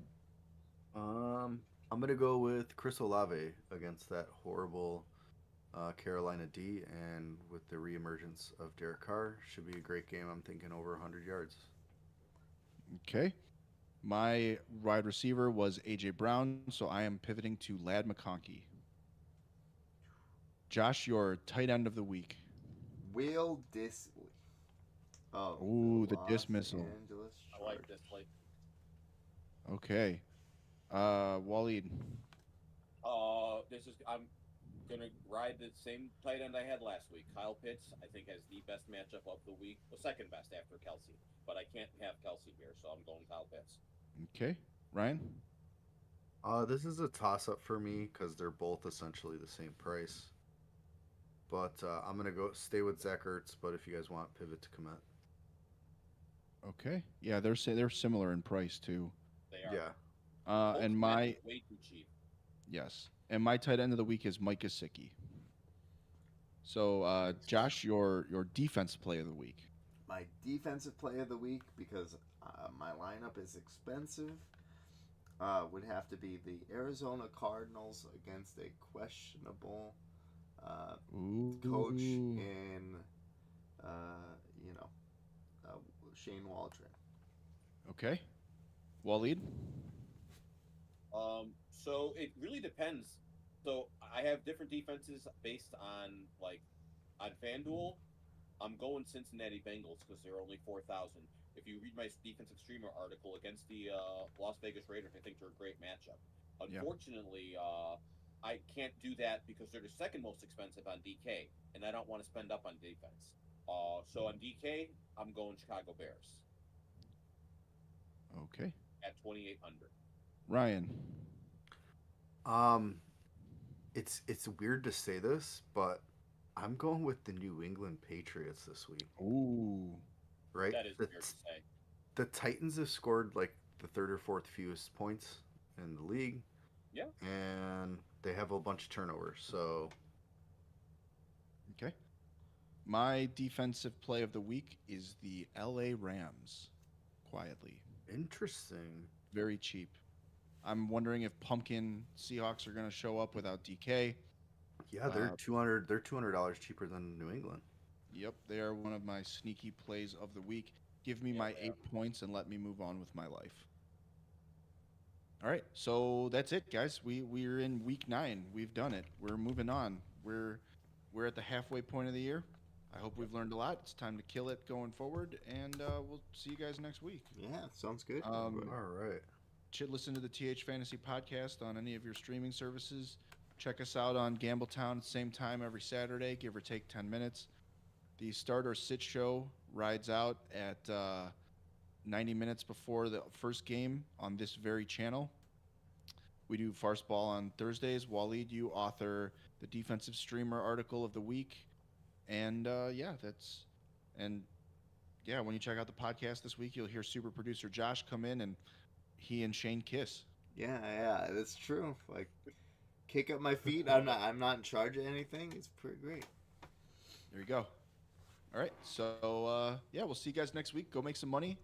[SPEAKER 3] I'm gonna go with Chris Olave against that horrible Carolina D, and with the reemergence of Derek Carr, should be a great game. I'm thinking over 100 yards.
[SPEAKER 1] Okay. My wide receiver was A.J. Brown, so I am pivoting to Lad McConkey. Josh, your tight end of the week.
[SPEAKER 4] Will Disley.
[SPEAKER 1] The dismissal.
[SPEAKER 2] I like this play.
[SPEAKER 1] Okay. Waleed.
[SPEAKER 2] I'm gonna ride the same tight end I had last week. Kyle Pitts, I think, has the best matchup of the week. Well, second best after Kelsey, but I can't have Kelsey here, so I'm going Kyle Pitts.
[SPEAKER 1] Okay. Ryan?
[SPEAKER 3] This is a toss up for me because they're both essentially the same price. But I'm gonna go stay with Zach Ertz. But if you guys want, pivot to Komet.
[SPEAKER 1] Okay. Yeah, they're similar in price too.
[SPEAKER 2] They are.
[SPEAKER 3] Yeah.
[SPEAKER 2] Both
[SPEAKER 1] And
[SPEAKER 2] Komet
[SPEAKER 1] my
[SPEAKER 2] is way too cheap.
[SPEAKER 1] yes, and my tight end of the week is Mike Gesicki. So, Josh, your defense play of the week.
[SPEAKER 4] My defensive play of the week, because my lineup is expensive, would have to be the Arizona Cardinals against a questionable coach in, Shane Waldron.
[SPEAKER 1] Okay. Waleed?
[SPEAKER 2] So it really depends. So I have different defenses based on on FanDuel. I'm going Cincinnati Bengals because they're only 4,000. If you read my defensive streamer article against the Las Vegas Raiders, I think they're a great matchup.
[SPEAKER 1] Yeah.
[SPEAKER 2] Unfortunately, I can't do that because they're the second most expensive on DK, and I don't want to spend up on defense. So on DK, I'm going Chicago Bears
[SPEAKER 1] Okay.
[SPEAKER 2] at 2,800.
[SPEAKER 1] Ryan?
[SPEAKER 3] It's weird to say this, but I'm going with the New England Patriots this week.
[SPEAKER 1] Ooh.
[SPEAKER 3] Right?
[SPEAKER 2] That is weird to say.
[SPEAKER 3] The Titans have scored like the third or fourth fewest points in the league.
[SPEAKER 2] Yeah.
[SPEAKER 3] And they have a bunch of turnovers. So
[SPEAKER 1] Okay. My defensive play of the week is the LA Rams. Quietly.
[SPEAKER 3] interesting.
[SPEAKER 1] Very cheap. I'm wondering if Pumpkin Seahawks are going to show up without DK.
[SPEAKER 3] Yeah, they're $200 cheaper than New England.
[SPEAKER 1] Yep, they are one of my sneaky plays of the week. Give me my 8 points and let me move on with my life. All right, so that's it, guys. We're in week 9. We've done it. We're moving on. We're at the halfway point of the year. I hope we've learned a lot. It's time to kill it going forward, and we'll see you guys next week.
[SPEAKER 4] Yeah, sounds good.
[SPEAKER 3] All right.
[SPEAKER 1] Listen to the TH Fantasy Podcast on any of your streaming services. Check us out on Gambletown at the same time every Saturday, give or take 10 minutes. The Start or Sit show rides out at 90 minutes before the first game on this very channel. We do Farce Ball on Thursdays. Waleed, you author the Defensive Streamer article of the week. And when you check out the podcast this week, you'll hear super producer Josh come in and he and Shane kiss.
[SPEAKER 4] Yeah, that's true. Like, kick up my feet. I'm not in charge of anything. It's pretty great.
[SPEAKER 1] There you go. All right, so we'll see you guys next week. Go make some money.